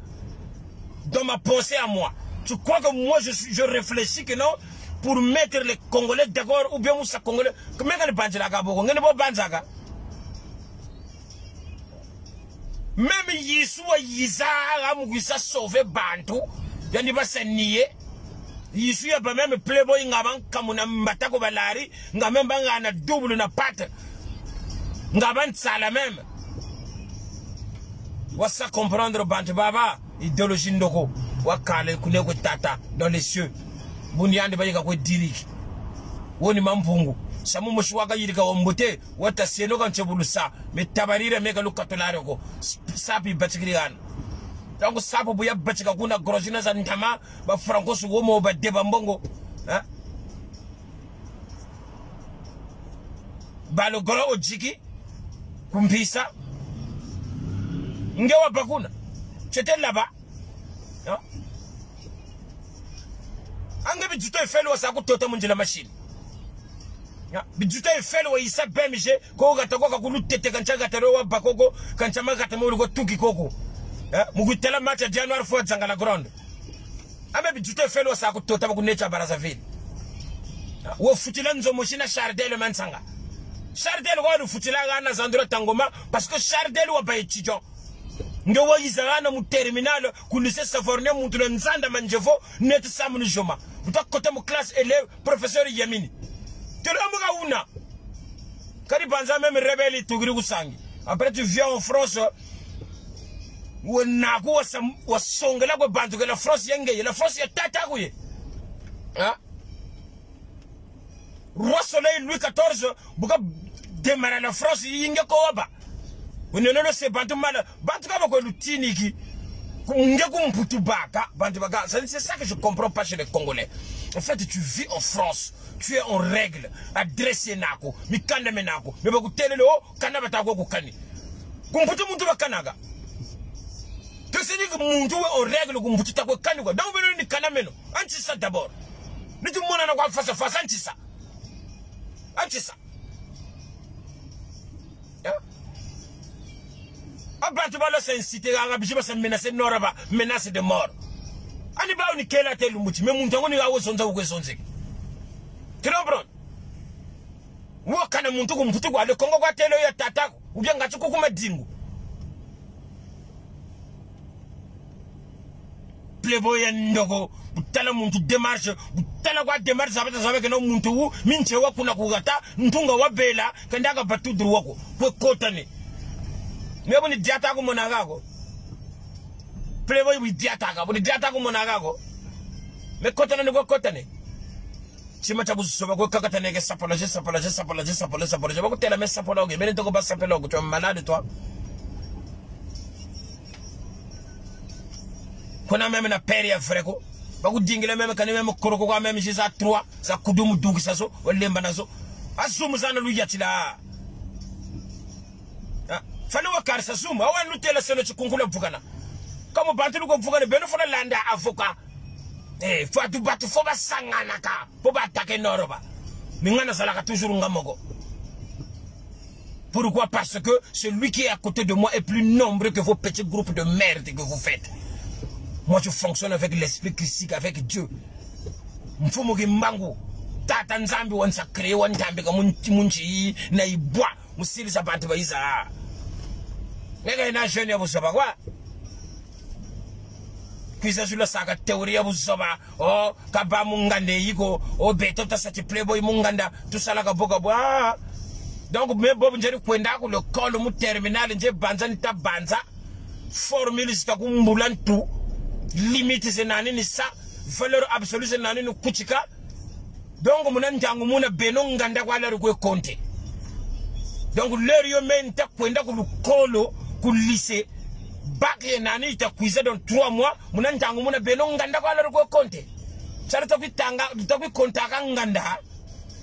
dans ma pensée à moi. Tu crois que moi je réfléchis que non pour mettre les Congolais d'accord ou bien musa congolais. Comment nga ni banjela ka boko ngene bo banzaka. Même yisu wa yiza amugisa sauver bantu yani ba seniye. Yisu ya ba même playboy ngaban kamuna mbatako balari ngamemba ngana double na pate. Ngaban sala même. Wassa comprendre bante baba idéologie ndoko wakale kuneko tata dans les cieux. Bunyande bayika ko diriki. Woni mampungu. Samu mushwaka yirika ombote wata seno kan chebulusa me tabarire meka lukatolare ko sapi batikirigan. Donc sapo buya batika kuna grosina za ntama ba franco su womo ba deba mbongo. Hein? Balo goro ojiki kumpisa ngewa bakuna chete laba anga bijuto efelo sa kutota munjila machine bijuto efelo isa bemije ko gatakoka kulutete kanchaga tarewa bakoko kanchama katamuru ko tuki koko mugutela match January 4 zanga la grande ame bijuto efelo sa kutota ku nature baraza ville Wo futila nzomo shina Chardel mansanga. Chardel wa futila gana zandro tangoma parce que Chardel wa ba étudiant. Ndo wa izana mu terminal ku lycée Savorne mu tuna nzanda manjevo net samunu joma. Buta côté mu classe élève professeur Yamini. Telamuga una. Kari banza même rebelle tugri kusangi. Après tu viens en France où naku wa songela ko bantu que la France yenge la France ya tata kuye. Hein? Roi Soleil Louis XIV buka démarrer la France yinge ko waba. Unenelo se bantu mala bantu ka ko lutini ki nge ko mputu baka bantu baka. C'est ça que je comprends pas chez les Congolais. En fait, tu vis en France, tu es en règle, adressé nako, mi kanda menako, mais baku telelo kana batako ko kani. Kumputu muntu bakanaga. Que c'est dit que muntu en règle kumputu tako kani ko. Donc beno ni kana meno. Anti ça d'abord. Ni tu mona na kwa face à face anti ça. Anti ça. Abantu balo sensibilité nga bijiba sa menacer noraba, menace de mort. Ani ba ni kela telu muti me muntu ngoni gawo sonza ukwesonze. Tu comprends? Wo kana muntu kumputu kwa le Kongo kwa telo ya tatako, ubya ngachuko kuma dingu. Playboy ndogo, butala muntu démarche, butala kwa démarche sabata sabe keno muntu wu minche wa kuna kugata, ntunga wa bela kandaga batu druwako, kwe kotane. Mebo ni diata ko monagago. Playboy wi diata ka, boni diata ko monagago. Me kotane ni ko kotane. Chima chabu soba ko kakatane ke sapologe. Bako tela me sapologe, bene to ko ba sapologe, tu es malade toi. Kona même na peri freko. Bako dingile même kan même koroko ko même jisa 3, sa kudumu dugi saso, o lemba nazo. Asumu sana lu yatila. Fale wakar sa suma awan lutela seno chikunkula vugana kama bantu ko vugana beno fona landa avocat fatu batu foba sangana ka foba attaquer noroba mingana salaka toujours ngamogo. Pourquoi? Parce que celui qui est à côté de moi est plus nombreux que vos petits groupes de merde que vous faites. Moi je fonctionne avec l'esprit christique, avec Dieu. Mfumo kimbangu tata nzambi wansa créer wantambe ka munchi na ibwa musili sa bantu baiza. Nega ina jeune ya busoba kwa Kwisa sur la saga théorie ya busoba o kaba mungande yiko o beto tasati Playboy munganda tusala ka boka bwa. Donc me bobu njeri kwenda ku le col mu terminal nje banza nita banza formule sita kumbulantu limite zenani ni sa valeur absolue zenani ni kuchika. Donc muna njangu muna beno nganda kwa la kwe konte. Donc l'heure yo menta kwenda ku kolo ku lycée bac nani itakuiza dans 3 mois muna ntangu muna beno nganda kwa la ko konte charita kwitanga tutaku kontaka nganda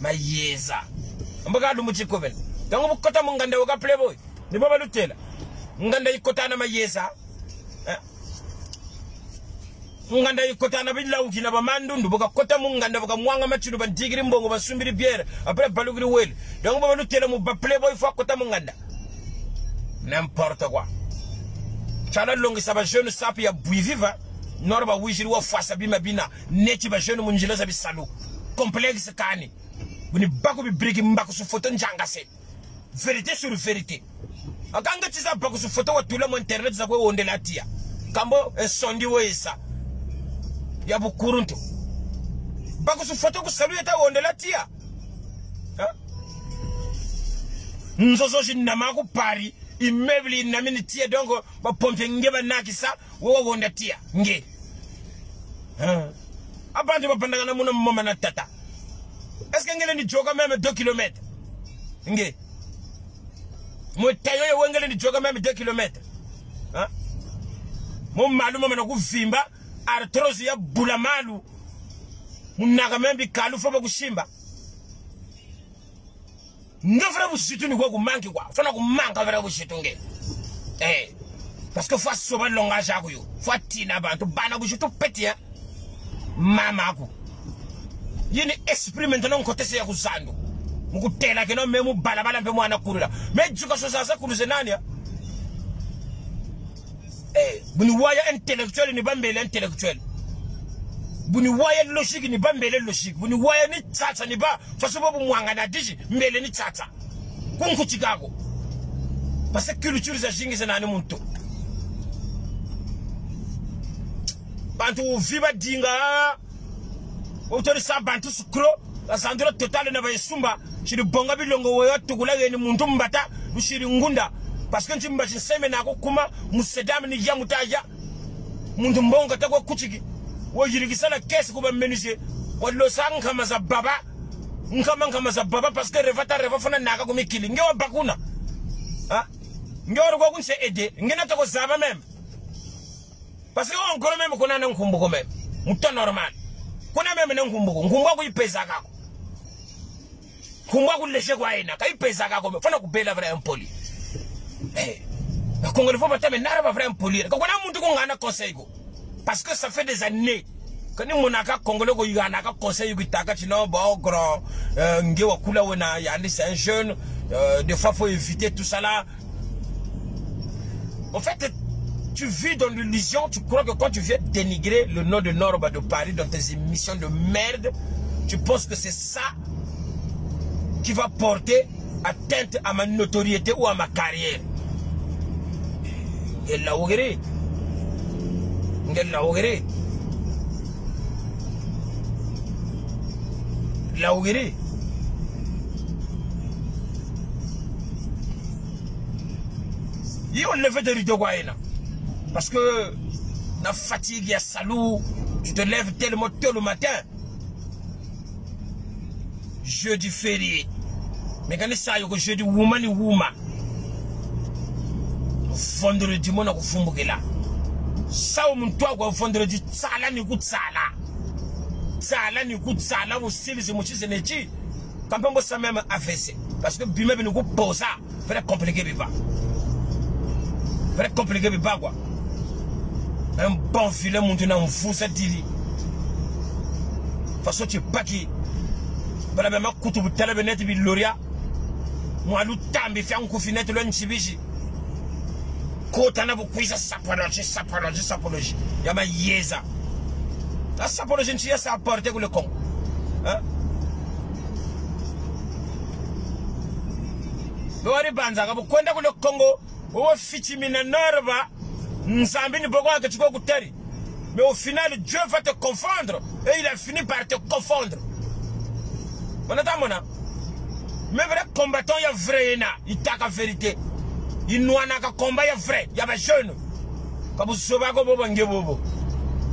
mayeza ambaga lu muchikoben donc bukota munganda woka Playboy ni baba lutela nganda ikota na mayeza nganda ikota na bila ukina ba mandundu boka kota munganda boka mwanga machiru bandigiri mbongo basumbiri biere après balugiri wel donc baba lutela mu ba Playboy fa kota munganda n'importe quoi. Chala longi saba jeune sapi ya buiviva norba wijiri wa fasa bima bina neti ba jeune munjila sabi salu complexe kani buni bako bi briki mbako su photo njangase vérité sur vérité akanga tisa bako su photo wa tula mo internet za ko onde latia kambo sondi wesa ya bukuruntu bako su photo ku salu eta onde latia nzozo jinama ku pari immeuble na minitia donc ba pompe ngeba nakisa wo wonda tia nge abantu bapandanga na muna mama na tata est-ce que ngele ni joga même 2 km nge mo tayo ye wengele ni joga même 2 km mo malu mama na kuvimba arthrose ya bula malu munaka membi kalu foba kushimba ngafra bushitu ni kwa kumanki kwa fana kumanka vera bushitu nge parce que faut sauver langage ako yo faut tina bantu bana bushitu petia mama ako yini esprit maintenant côté c'est ya kuzando mukutela keno memu balabala mpe mwana kurula mejuka so sasa kuruze nani ya buni waya intellectuel ni bambele intellectuel Buni waya logique ni ba mbele logique. Buni waya ni tata ni ba faso bobu mwanga na dishi mbele ni tata. Kunku Chicago. Parce que culture za jingi zana ni muntu. Bantu viva dinga. Autori sa bantu sukro. La sandro totale na ba yesumba. Shiri bonga bilongo weyo tukula ni muntu mbata. Ushiri ngunda. Parce que nchimba chinseme na kuma musedam ni yamutaja. Muntu mbonga tako kuchiki. Wajirikisana kesi kuba menise. Walosa nkama za baba. Nkama za baba parce que reva fana naka kumikili. Ngewa bakuna. Ha? Ngewa kwa kunse ede. Ngena tako zaba meme. Parce que on kolo meme kuna na nkumbuko meme. Muta normal. Kuna meme na nkumbuko. Nkumbuko kuipeza kako. Nkumbuko kuleshe kwa ina. Kaipeza kako. Fana kubela vra mpoli. Quand il faut pas terminer, on va faire un polir. Quand on a monté qu'on a un conseil, parce que ça fait des années que nous on a un Congolais qui a un conseil qui t'a dit non bon grand, ngewa kula wena yani c'est un jeune, des fois faut éviter tout ça là. En fait, tu vis dans l'illusion, tu crois que quand tu viens dénigrer le nom de Norba de Paris dans tes émissions de merde, tu penses que c'est ça qui va porter atteinte à ma notoriété ou à ma carrière. Il l'a ougré. Il l'a ougré. Il l'a ougré. Il a levé de rideau. Parce que la fatigue, il y a salou. Tu te lèves tellement tôt le matin. Jeudi férié. Mais quand ça, il y a jeudi woman. Vendredi mona kufumbukela sawo muntu akwa vendredi tsala ni kutsala usilize muchize nechi kampembo sa même AVC parce que bime bini ku posa very compliqué biba quoi un bon filet muntu na mfusa dili façon tu pas qui bala bema kutubu telebenet bi loria mo alu tambi fi an ku finet lo nchibishi Kota na bukuiza sapologie. Yama yeza. La sapologie nchia sa apporte ku le Congo. Hein? Lori banza ka bukwenda ku le Congo, wo fitimina Norba, nzambi ni boko akachiko kuteri. Mais au final Dieu va te confondre et il a fini par te confondre. On attend mona. Mais vrai combattant ya vrai na, itaka vérité. Il nous a un combat vrai, il y a des jeunes. Quand vous savez que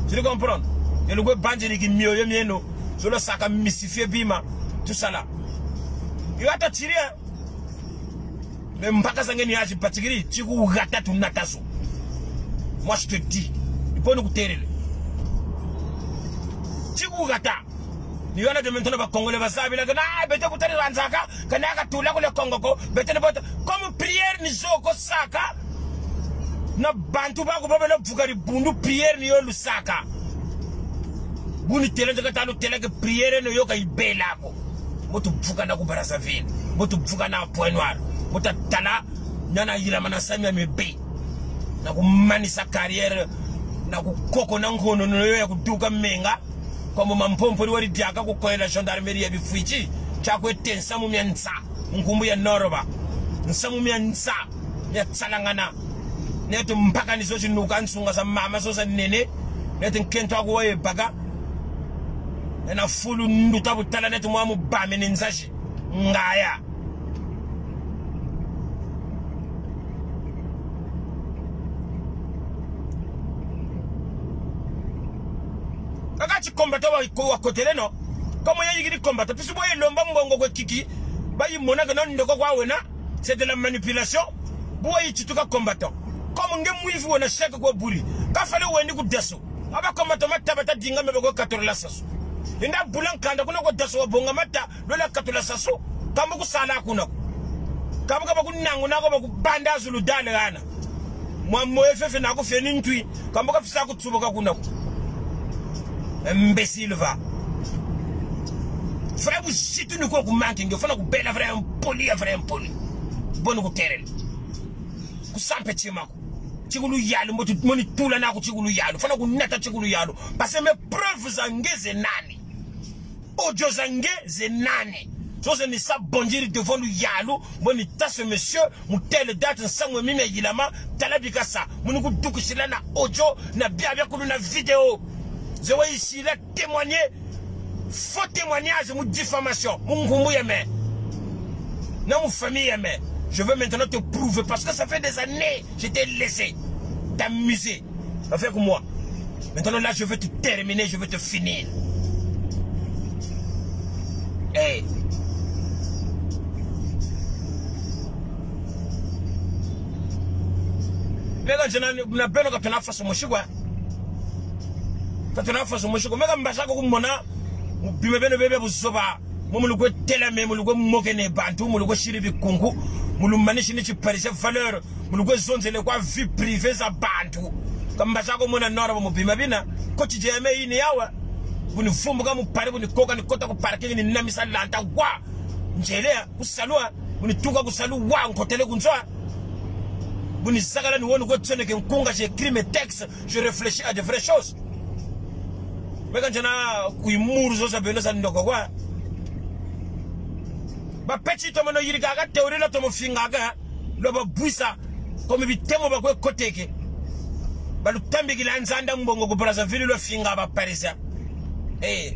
tu comprends? Et le gouvernement bandit qui mieux mieux sur le sac à mystifier bima, tout ça là. Il va te tirer. Mais m'paka sangeni aji patigiri, tu ou gata tu nataso. Moi je te dis, il faut nous terrer. Tu ou gata. Ni wana de maintenant ba Congolais va sabi la na bete kutari ranzaka kanaka tula ko le Congo ko bete ne bota comme prière ni soko saka na bantu ba ko babelo fukari bundu prière ni yo lusaka buni tele de katalo tele que prière no yo ka ibela ko moto fuka na ko barasa ville moto fuka na Point Noir moto tala nyana yila mana samia mebe na ko manisa carrière na ko koko na ngono no yo ya kuduka menga comme mampompo wari diaka ko koyela gendarmerie ya bifuichi chako etensa mu mianza nkumbu ya Norba nsamu mianza ya tsalangana neto mpaka nizo chinuka nsunga za mama so za nene neto nkento ako wae baga na fulu nduta butala neto mwamu bame ninzashi ngaya Kakachi combattant wa côté no comme il y a des combattants puis boye lomba mbongo ko kiki bayi monaka non ndoko kwa wena c'est de la manipulation boye tituka combattant comme ngem muivi wona cheke ko buri ka fale wendi ku deso aba combattant matabata dinga mebe ko 14 la sasu inda bulan kanda kuna ko deso bonga mata lola 14 la sasu kambo ku sala kuna kambo ka ba kunangu nako ba ku banda zulu dale ana mwa moefefe nako feni ntwi kambo ka fisa ku tsuboka kuna imbécile va. Frère, vous si tu ne crois que vous manquez, il faut que vous belle vrai impoli. Bon, vous terrez. Vous sans petit mako. chigulu yalu moni tula na ku chigulu yalu fana ku neta chigulu yalu parce que mes preuves zangeze nani audio zangeze nani so c'est ni ça bondir devant nous yalu moni tasse monsieur mu telle date sangwe mime yilama talabika sa moni ku dukushila na audio na bia ku na vidéo je vois ici là témoigner faux témoignage mu diffamation mu ngumbu yeme na mu famille yeme. Je veux maintenant te prouver parce que ça fait des années je t'ai laissé t'amuser avec moi. Maintenant là je veux te terminer, je veux te finir. Hey. Mega jana na beno ka tona faso moshigwa. Ka tona faso moshigwa mega mbasha ko kumona bime beno bebe busoba. Mumulugo teleme mulugo mokene bantu mulugo shiribi kungu mulumanishi ni chiparisha valeur mulugo zonzele kwa vie privée za bantu kamba chako mona nora mubima bina ko chijeme ini yawa buni fumbuka mupare buni koka ni kota ku parking ni namisa lanta wa njelea kusalua buni tuka kusalu wa nkotele kunzwa buni sagala ni wonu go tsone ke nkunga je crime texte je réfléchis à de vraies choses mega jana kuimuru zo sa beno sa ndoko kwa ba petit to mono yirigaga théorie la to mo fingaga lo ba buisa comme bitemo ba ko koteke ba lutambi gila nzanda mbongo ko Brazzaville lo finga ba parisia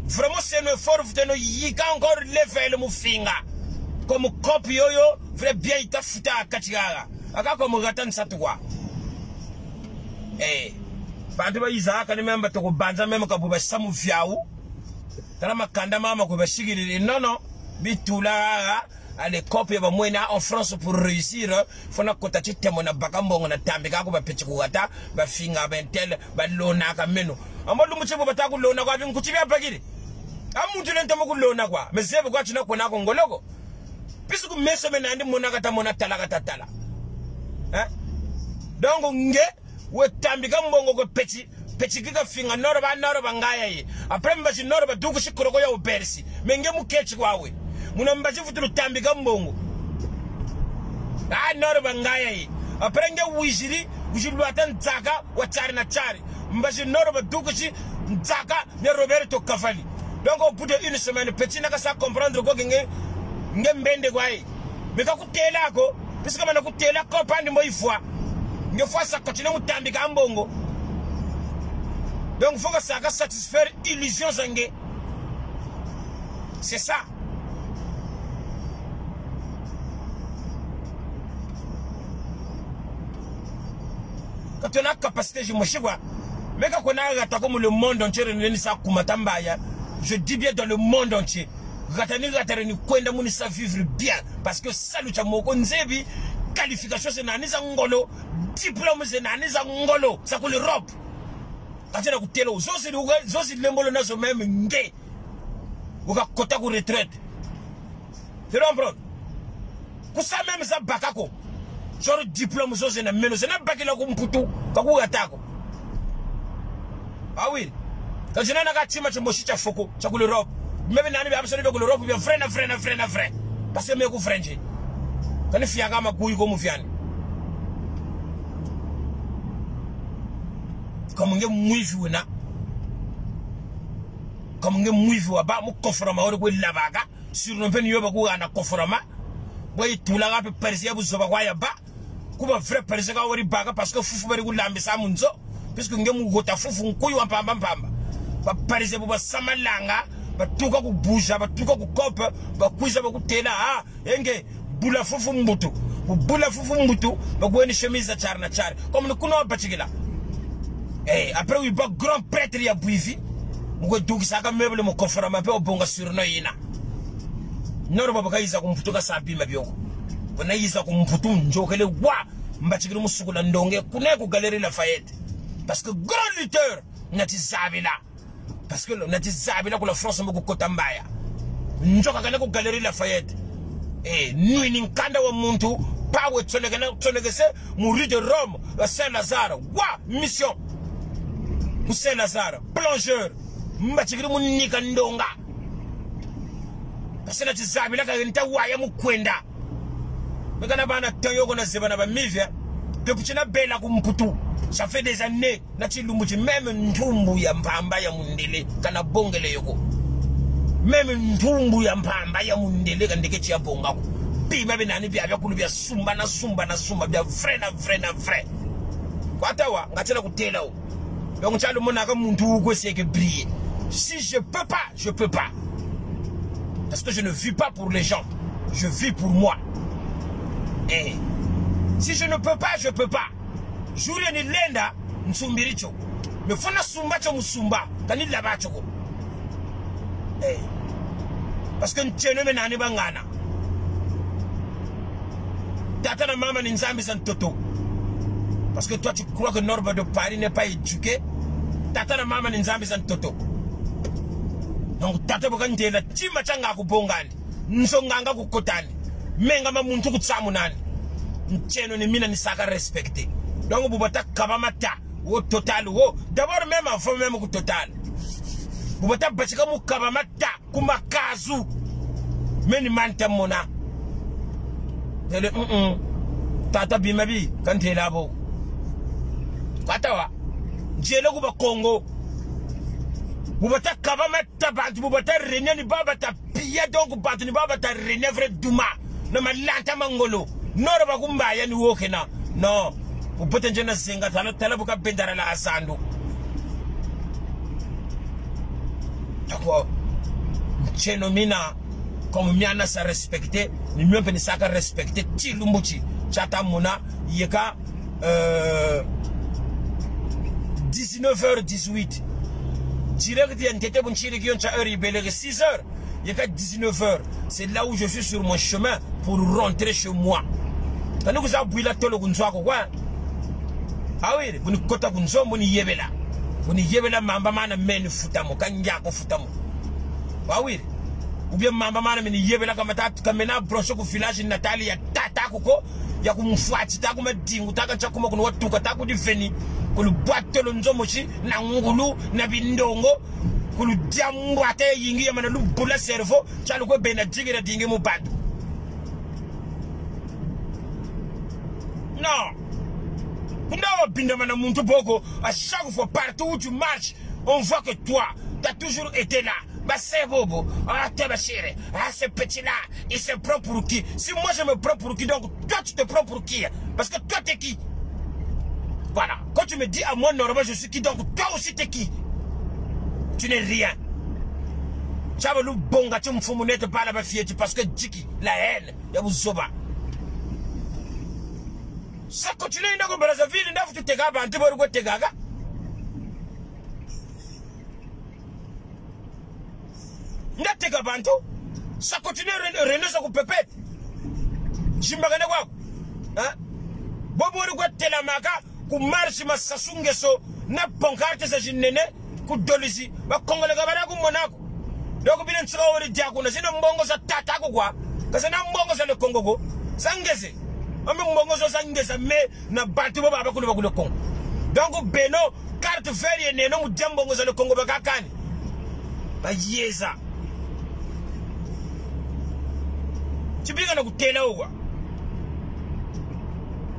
vraiment c'est un effort vous no yika encore level mo finga comme copie yoyo vrai bien ita futa katigaga aka ko mo gatan satwa bantu ba izaka ni memba to ko banza meme ka buba samu fiawu tala makanda mama ko ba shigiri non bitula ale copie ba mwena en France pour réussir fona kota chitemo na bakambongo na tambika ko ba petikuata ba finga bentel ba lona ka meno amolu muchebo bataku lona kwa binkuchibya bagiri amuntu lento mo kulona kwa mezebe kwa china kona ko ngoloko pisiku meso menandi mona kata mona talaka tatala donc nge we tambika mbongo ko pechikika finga noro ba ngaya yi après mbachi noro ba duku shikoroko ya ubersi menge mukechi kwawe muna mbachi futulu tambika mbongo noro ba ngaya yi après nge wishiri luata nzaka wa chari na chari mbachi noro ba duku shi nzaka ne Roberto Cavalli donc au bout de une semaine petit naka sa comprendre ko nge mbende kwae meka kutela ko pisika mana kutela ko pandi mo ifwa nge fwa sa continue mutambika mbongo. Donc il faut que ça satisfaire illusion zangé. C'est ça. Quand on a capacité, je me suis dit, mais quand on a attaqué le monde entier, je dis bien dans le monde entier. Vivre bien. Parce que ça, le chamoko nzebi, qualification, c'est naniza ngolo, diplôme, c'est naniza ngolo, ça coule l'Europe. Atena kutelo zosi lembolo nazo même nge uka kota ku retraite tu comprends kusa même ça bakako genre diplôme zosi na meno na bakila ku mputu ka ku atako ah oui quand je n'ai pas tima chimboshi cha foko cha ku l'Europe même nani ba absolument ku l'Europe bien vrai parce que me ku french quand fiya kama kuyi ko mufiani comme nge mwivi wena comme nge mwivi wa ba mu konforama wala ko labaga sur no pen yoba ko ana konforama boy tulaga pe persia bu zoba kwa ya ba kuba vrai persia ka wori baga parce que fufu bari ko lambe sa munzo puisque nge mu gota fufu nkuyi wa pamba ba persia bu ba samalanga ba tuka ku buja ba tuka ku kope ba kuiza ba ku tela enge bula fufu mbutu ba ko ni chemise charna char comme no kuno bachigila. Après il y a un grand prêtre qui a bouivi. Il y a un meuble qui a fait un peu sur nous. Il y a un peu de temps qui a fait un peu de temps. Il y a un peu de temps Lafayette. Parce que grand lutteur, il y a un parce que il y a la France beaucoup kotambaya. Il y a un galerie Lafayette. Et nous, il y a un muntu, pas où tu mourir de Rome, à Saint-Lazare. Mission. Saint-Lazare, plongeur, mbachikiri munika ndonga. Pasena tizabila ka nta waya mukwenda. Bekana bana tanyo kona zebana ba mivya. depuis na bela kumputu ça fait des années na chilumbuchi même ntumbu ya mpamba ya mundele kana bongele yoko même ntumbu ya mpamba ya mundele kandike chia bonga ko bima benani bya byakulu bya sumba na bya vrai kwatawa ngatela kutela o donc chalo mona ka muntu ukweseke briller si je peux pas parce que je ne vis pas pour les gens je vis pour moi et si je ne peux pas je peux pas juri ni lenda nsumbiricho me fona sumba cho musumba kani labacho ko parce que ncheno menani bangana tata na mama ni nzambi san toto parce que toi tu crois que Norba de Paris n'est pas éduqué tata na mama ni nzambi san toto donc tata bokante la chima changa kubongani nsonganga kukotani menga mamuntu kutsamu nani ncheno ni mina ni saka respecter donc bubata kabamata au total wo d'abord même avant même ku total bubata bachika mu kabamata kuma kazu meni manta mona tele tata bimabi kante labo kwatawa njelo kuba Congo bubata kabamata bantu bubata renya ni baba ta pia donc bantu ni baba ta renya vrai duma na malanta mangolo noro bakumba yani woke na no upote njena singa tala buka bendara la asando tako cheno mina comme miana sa respecter ni mieux ni saka respecter ti lumbuchi chata mona yeka 19h18 direct yentete bunchiri gion cha heure ibele 6h yeka 19h c'est là où je suis sur mon chemin pour rentrer chez moi tanu kuza buila tolo kunzwako kwa awire buni kota kunzo buni yebela mamba mana meni futamo kanjako futamo awire ubye mamba mana meni yebela kama tatu kamena brosho ku village natali ya tata kuko ya kumfuati taku madingu taka chakuma kuno watuka taku difeni kulu bwatelo nzomochi na ngulu na bindongo kulu diambu ate yingi ya mana lubula servo chalu ko bena jigira dingi mu bandu non à chaque fois, partout où tu marches, on voit que toi, tu as toujours été là. Bah c'est bobo, ah t'es bachiré, ah ce petit-là, il se prend pour qui? Si moi je me prends pour qui, donc toi tu te prends pour qui? Parce que toi t'es qui? Voilà, quand tu me dis à moi normalement je suis qui, donc toi aussi t'es qui? Tu n'es rien. Tu as le bon gars, tu me fous mon nez, pas la fille, parce que Djiki, la haine, y'a vous soba. Ça continue dans le Brazzaville, il faut que tu te gabes, tu vas te gaga. N'a te gabanto, ça continue René ça coupe pépette. Jimbagane quoi? Hein? Bobo de Telamaka, ku marche ma sasungeso, na pancarte sa jinene, ku dolisi, ba Congolais gabana ku Monaco. Donc bien tu vas au diaco, na sino mbongo sa tata quoi? Parce que na mbongo sa le Congo go, sangese. Mbongo so sangesa me na batu baba bakulu bakulu Congo. Donc beno carte verte neno mu diambongo sa le Congo bakakani. Ba yeza. Tibinga na kutela uwa.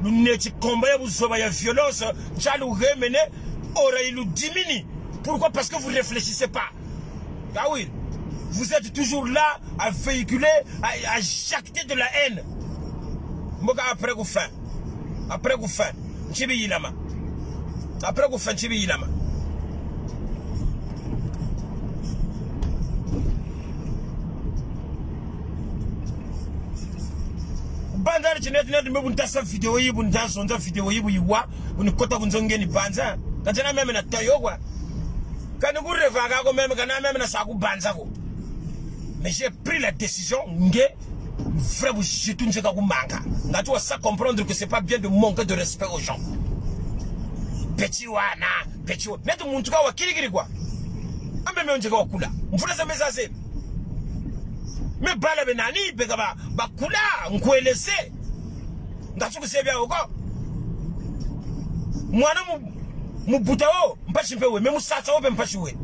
Luneti combat ya buzoba ya violence, jalo remene ora il diminue. Pourquoi? Parce que vous réfléchissez pas. Ah oui. Vous êtes toujours là à véhiculer, à jacter de la haine. Moka après vous fin. Après vous fin. Chibi yilama. Après vous fin chibi yilama. Banza chinet me bunta sa video yi bunta sonza video yi buyiwa unikota kunzongeni banza. Kajana meme na toyogwa. Kanu kureva ko meme kana meme na saku banza ko. Mais j'ai pris la décision nge frère vous jetunje ka kumanga. Ngati wa sa comprendre que c'est pas bien de manquer de respect aux gens. Petit wana, petit wana. Neto muntu ka wakirikiri kwa. Ambe meonje ka wakula. Mfuna za meza se. Me bala benani bega ba kula nkueleze. Ngati kusebya uko. Mwana mubutao mpashi mpewe, me musasa obe mpashi we.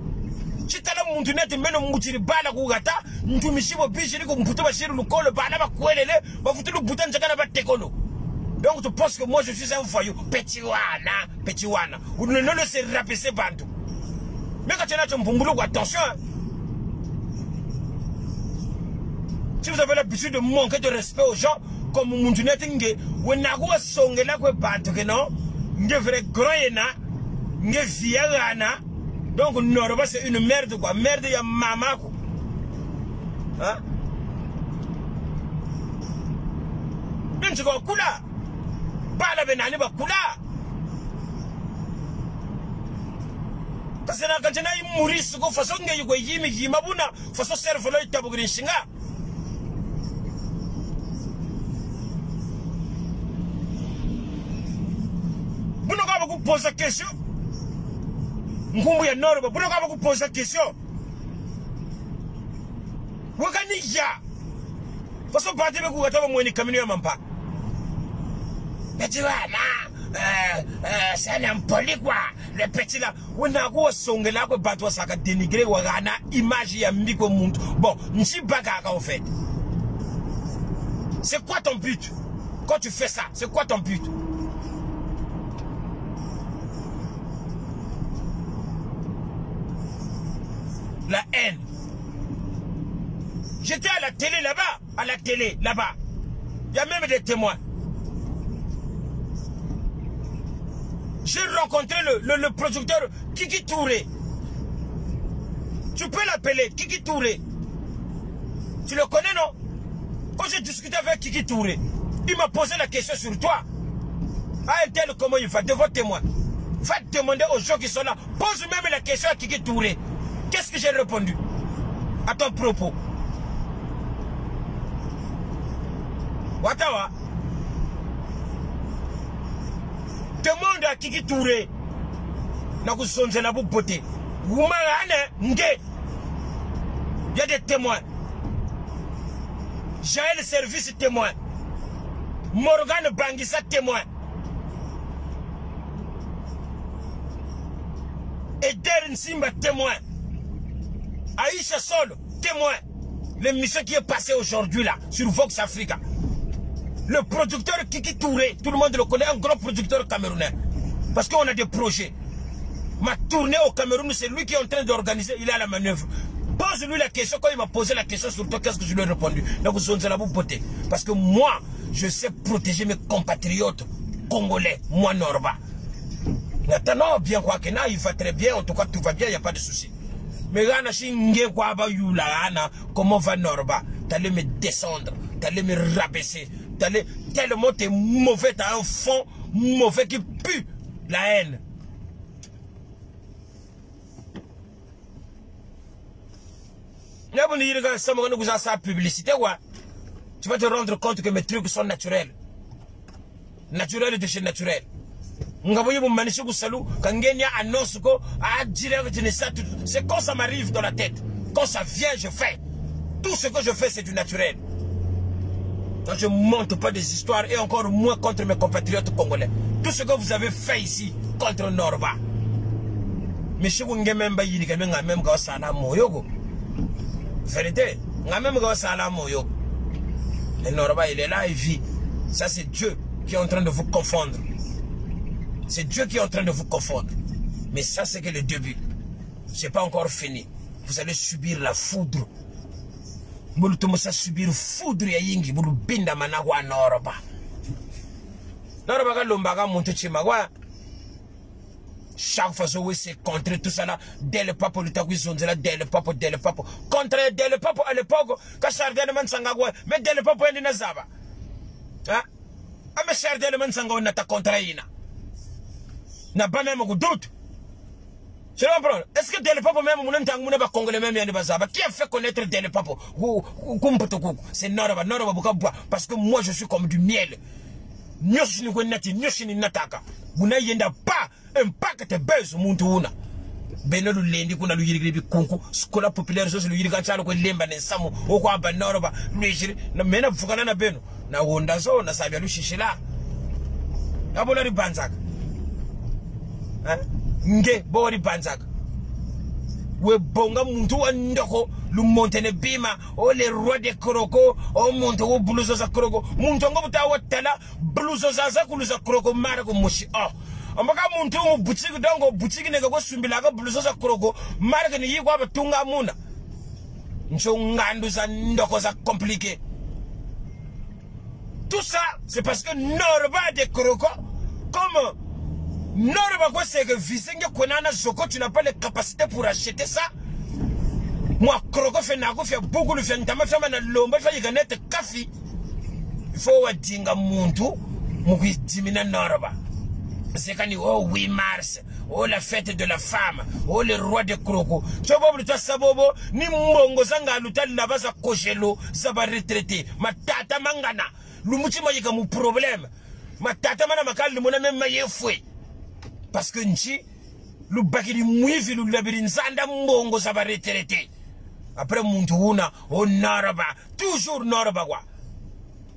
Chitala muntu neti meno mutiri bala kugata ntumishibo bishiri ko mputo bashiru lukolo bana bakwelele bafutu lubuta njaka na batekolo Donc tu penses que moi je suis un voyou. Petit wana. Ou ne laissez rabaisser Bantou. Mais quand tu es là, tu me bomboules, attention. Hein. Si vous avez l'habitude de manquer de respect aux gens, comme Mountounet Nge, ou Nagua Songela Bantou, non? Nge vrai groyena, Nge viagana. Donc Noroba c'est une merde quoi. Merde ya mama quoi. Hein? Bien tu vas kula. Bala benani ba kula. Parce que quand tu as mouru ce qu'on façon que yugo yimi yimabuna façon serve là tabugrin shinga. Vous n'avez pas vous poser la question. Ngumbu ya Noroba, vous n'avez pas vous poser la question. Vous gagnez ya. Façon partir avec vous attendre moi ni camino ya mampa. Mais tu vois c'est un impoli quoi. Les petits là, on a go songe là ko batwa saka dénigrer wagana image ya mbiko muntu. Bon, nsi baga en fait. C'est quoi ton but? Quand tu fais ça, c'est quoi ton but? La haine. J'étais à la télé là-bas, il y a même des témoins. J'ai rencontré le producteur Kiki Touré. Tu peux l'appeler Kiki Touré. Tu le connais, non? Quand j'ai discuté avec Kiki Touré, il m'a posé la question sur toi. Ah, un tel, comment il va? De vos témoins. Va demander aux gens qui sont là. Pose même la question à Kiki Touré. Qu'est-ce que j'ai répondu à ton propos? Watawa. Demande à Kiki Touré. Nakusonze na beauté. Woumane nge. Il y a des témoins. Jaël Service témoin. Morgan Bangissa témoin. Eder Simba témoin. Aïcha Sol témoin. L'émission qui est passée aujourd'hui là sur Vox Africa. Le producteur Kiki Touré, tout le monde le connaît, un grand producteur camerounais. Parce qu'on a des projets. Ma tournée au Cameroun, c'est lui qui est en train d'organiser, il est à la manœuvre. Pose-lui la question, quand il m'a posé la question sur toi, qu'est-ce que je lui ai répondu? Parce que moi, je sais protéger mes compatriotes congolais, moi Norba. Maintenant, bien quoi que il va très bien, en tout cas tout va bien, il n'y a pas de souci. Mais comment va Norba? T'allais me descendre, t'allais me rabaisser, t'allais tellement t'es mauvais, t'as un fond mauvais qui pue la haine. Publicité, tu vas te rendre compte que mes trucs sont naturels. Naturels de chez naturel. C'est quand ça m'arrive dans la tête. Quand ça vient, je fais. Tout ce que je fais, c'est du naturel. Donc je ne monte pas des histoires et encore moins contre mes compatriotes congolais. Tout ce que vous avez fait ici contre Norba. Mais je vous même vérité. Le Norba, il est là, il vit. Ça, c'est Dieu qui est en train de vous confondre. C'est Dieu qui est en train de vous confondre. Mais ça, c'est que le début. C'est pas encore fini. Vous allez subir la foudre. Vous allez subir foudre ya yingi. Vous allez binda managwa Norba. Norba ka lombaga monte chimagwa. Chaque fois que c'est contre tout ça là, dès le pape, le taguizonzela, dès le pape. Contre dès le pape à l'époque, quand Chardin man sangagwa, mais dès le pape est nazaba. Ah, mais Chardin man sangagwa n'a ta contraïna. N'a pas même un doute. Je comprends. Est-ce que dès le pape même, mon n'a pas congolais même y'a bazaba? Qui a fait connaître dès le pape? C'est Norba, parce que moi je suis comme du miel. Nyoshini kwenati, nyoshini nataka. Buna yenda pa, impact te bezo muntu una. Beno lulendi kuna luyirigribi kunku, skola populaire so luyiriga chalo kwe lemba ne samu, oko aba Norba, luyiri, na mena fukana na beno, na wonda zo, na sabia lushishila. Abola ribanzaka. Nge, bo ribanzaka. we bonga muntu wa ndoko lu montene bima o le roi de kroko o muntu wo bluzo za kroko muntu ngo buta watala bluzo za kuluza kroko mara ko mushi ambaka muntu mu butiki dongo butiki nega ko sumbila ka bluzo za kroko mara ke ni yikwa batunga muna ncho ngandu za ndoko za compliqué. Tout ça c'est parce que Norba de kroko comme Norba quoi c'est que visenge konana zoko tu n'as pas les capacités pour acheter ça. Moi kroko fait nago fait beaucoup le fait ntama fait mana lomba fait yiganete kafi. Il faut wadinga muntu muki dimina Norba. C'est quand il oh 8 mars, oh la fête de la femme, oh le roi de kroko. Chobo toi sabobo ni mbongo zanga lutal na baza kojelo saba retraité. Ma tata mangana lumuchi mayika mu problème. Ma tata mana makali mona même mayefwe. Parce que nchi lu bakiri mwivi lu labirinzanda mbongo saba retraité. Après muntu una o Norba, toujours Norba quoi.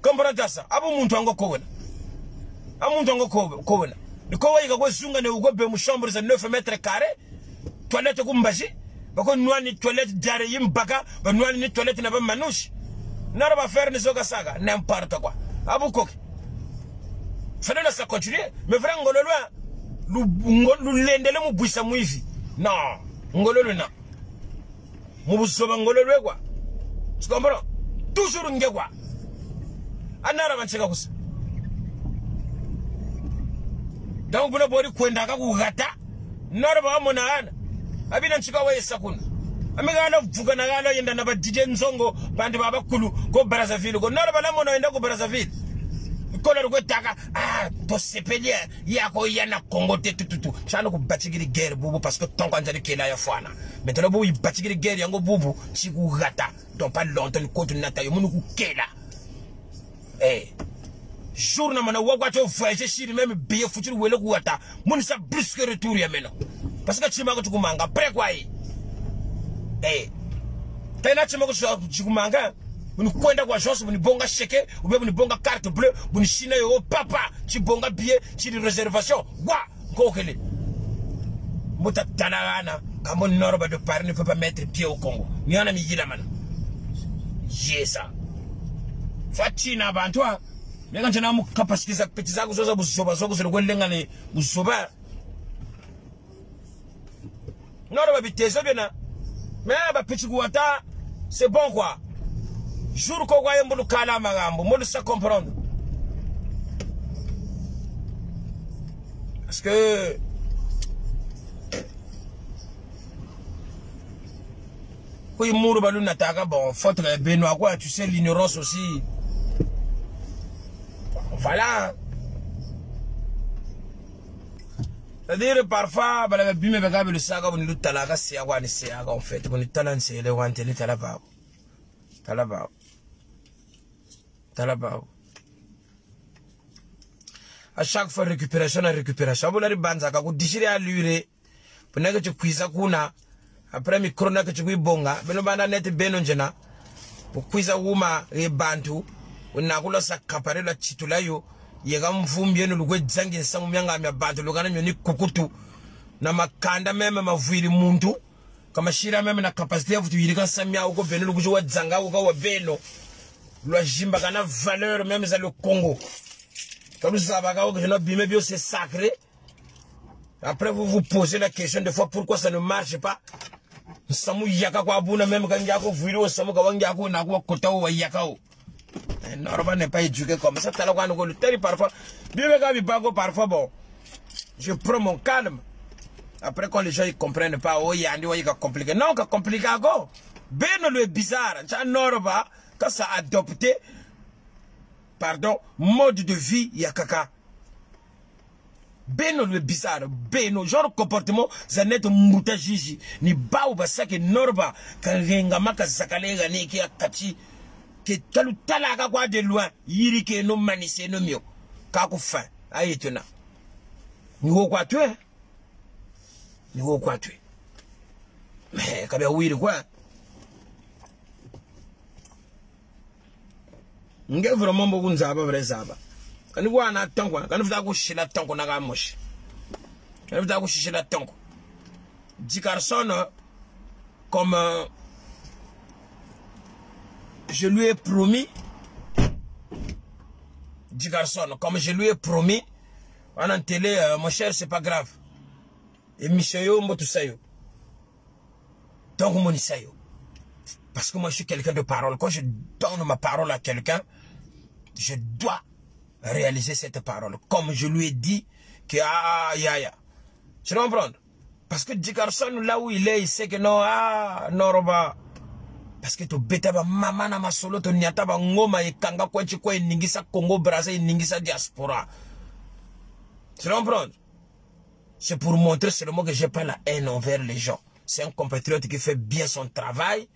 Comprends ça? Abu muntu ango kowena. Amuntu ango kowena. Nikowa yiga kwa zunga ne ugobe mu chambre za 9 mètres carrés. Toilette kumbashi. Bako nwani toilette jare yimbaka, ba nwani ni toilette na ba manushi. Norba faire ni soka saga, n'importe quoi. Abu koki. Fallait ça continuer, mais vraiment ngololwa lu lendele mu buisa mwivi. Non, ngololwa na. Mu busoba ngololwe quoi. Tu comprends? Toujours nge quoi. Anara bancheka kusa. Donc buna bori kwenda ka kugata Norba amona ana abina nchika wa yesakuna amigana vuga na galo yenda na ba DJ Nzongo bandi baba kulu ko Brazzaville ko Norba la mona yenda ko Brazzaville ko la ko taka to sepeli yako yana Congo te tututu chano ko batigiri guerre bubu parce que ton quand j'allais kela ya fwana maintenant bubu batigiri guerre yango bubu chikugata donc pas longtemps ko tunata yo munu ku kela jour na mana wagwa to voyager shiri même biye futur wele kuwata mun sa brusque retour ya meno parce que chima ko tukumanga après quoi tena chima ko tukumanga mun kwenda kwa chose mun bonga chèque ou bien mun bonga carte bleue mun china yo papa chi bonga billet chi de réservation wa ko kele muta talana comme Norba de Paris ne peut pas mettre pied au Congo ni ana mi yila mana yesa fatina bantwa Mega njana mu capacité za petit za kuzoza busoba zoko zirikwelenga ne busoba Norba bitezo bena mais ba petit kuwata c'est bon quoi jour ko kwa yembulu kala magambo mo sa comprendre parce que oui muru balu nataka bon faute benoît quoi tu sais l'ignorance aussi. Voilà. C'est-à-dire parfois, bah bime bagabe le saga bon lutte la c'est agwa ni c'est agwa en fait bon talent c'est le wante le talaba. À chaque fois récupération. Bon la banza ka ko dishire à lure. Pour que tu cuisa kuna après micro na que tu bonga, beno bana net beno njena. Pour cuisa wuma e bantu. Unakula sa kapare la chitulayo yega mvumbi yenu lugwe zangi nsamu myanga amya bantu lugana nyoni kukutu na makanda meme mavuiri muntu kama shira meme na kapasite ya vutu yirika samya uko beno lugujo wa zanga uko wa beno lwa jimba kana valeur meme za le Congo comme ça baka uko jeno bime bio c'est sacré. Après vous vous posez la question de fois pourquoi ça ne marche pas. Samu yaka kwa abuna meme kanjako vuiri wa samu kawanjako na kwa kota wa yakao. Norba n'est pas éduqué comme ça. Parfois, parfois, bon, je prends mon calme. Après, quand les gens ne comprennent pas, oh, il y a compliqué. Non, c'est compliqué. Ben, le bizarre. Norba, quand ça a adopté, pardon, mode de vie, il y a caca. Ben, le bizarre. Ben, genre comportement, ça n'est pas mouta jiji. Ni ba ou basa que Norba, quand rengama, quand sakalega, ni qui a kati. Que talu talaga kwa de loin yiri ke no manise no mio ka ku fa ayetuna ni wo kwa tue mais ka be wiri kwa nge vraiment boku nzaba vrai zaba kani kwa na tanko kani futa ku shila tanko na ga moshi kani futa ku shila tanko jikarsono comme je lui ai promis, dit garçon, comme je lui ai promis, en télé, mon cher, c'est pas grave. Et monsieur, moi tout ça, donc mon isayo. Parce que moi je suis quelqu'un de parole. Quand je donne ma parole à quelqu'un, je dois réaliser cette parole. Comme je lui ai dit que tu comprends? Parce que dit garçon, là où il est, il sait que non, Noroba. Parce que tu bêta ba mama na masolo to nyata ba ngoma e kanga kwa chikwa e ningisa Congo Brazza e ningisa diaspora. Tu comprends? C'est pour montrer seulement que j'ai pas la haine envers les gens. C'est un compatriote qui fait bien son travail.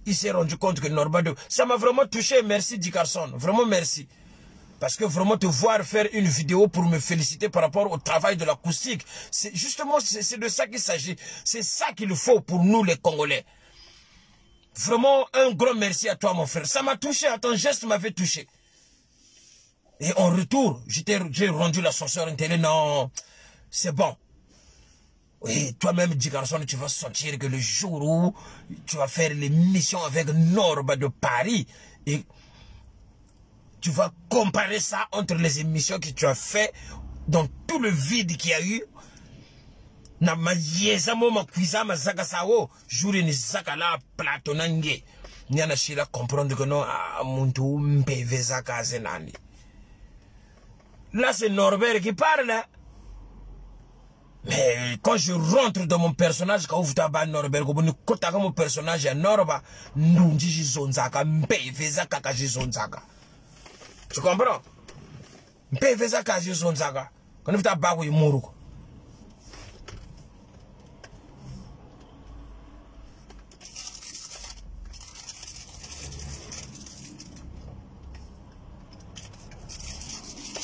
Il s'est rendu compte que Norbado, ça m'a vraiment touché. Merci Dick Carson, vraiment merci. Parce que vraiment te voir faire une vidéo pour me féliciter par rapport au travail de l'acoustique, c'est justement c'est de ça qu'il s'agit. C'est ça qu'il faut pour nous les Congolais. Vraiment un grand merci à toi mon frère. Ça m'a touché, ton geste m'avait touché. Et en retour, j'ai rendu l'ascenseur intérêt. Non, c'est bon. Oui, toi-même, Dick Carson, tu vas sentir que le jour où tu vas faire l'émission avec Norba de Paris, et tu vas comparer ça entre les émissions que tu as fait dans tout le vide qu'il y a eu. Na mayezamo makuiza mazaka sao, juri ni zaka la platonange. Nyana shila comprendre que non, muntu mpeve zaka zenani. Là, c'est Norbert qui parle. Mais quand je rentre dans mon personnage, quand vous avez Norbert, quand vous avez mon personnage à Norba, nous disons zonzaka, mpeveza kaji zonzaka. Tu comprends? Mpeveza kaji zonzaka. Quand vous avez Bago Muruko.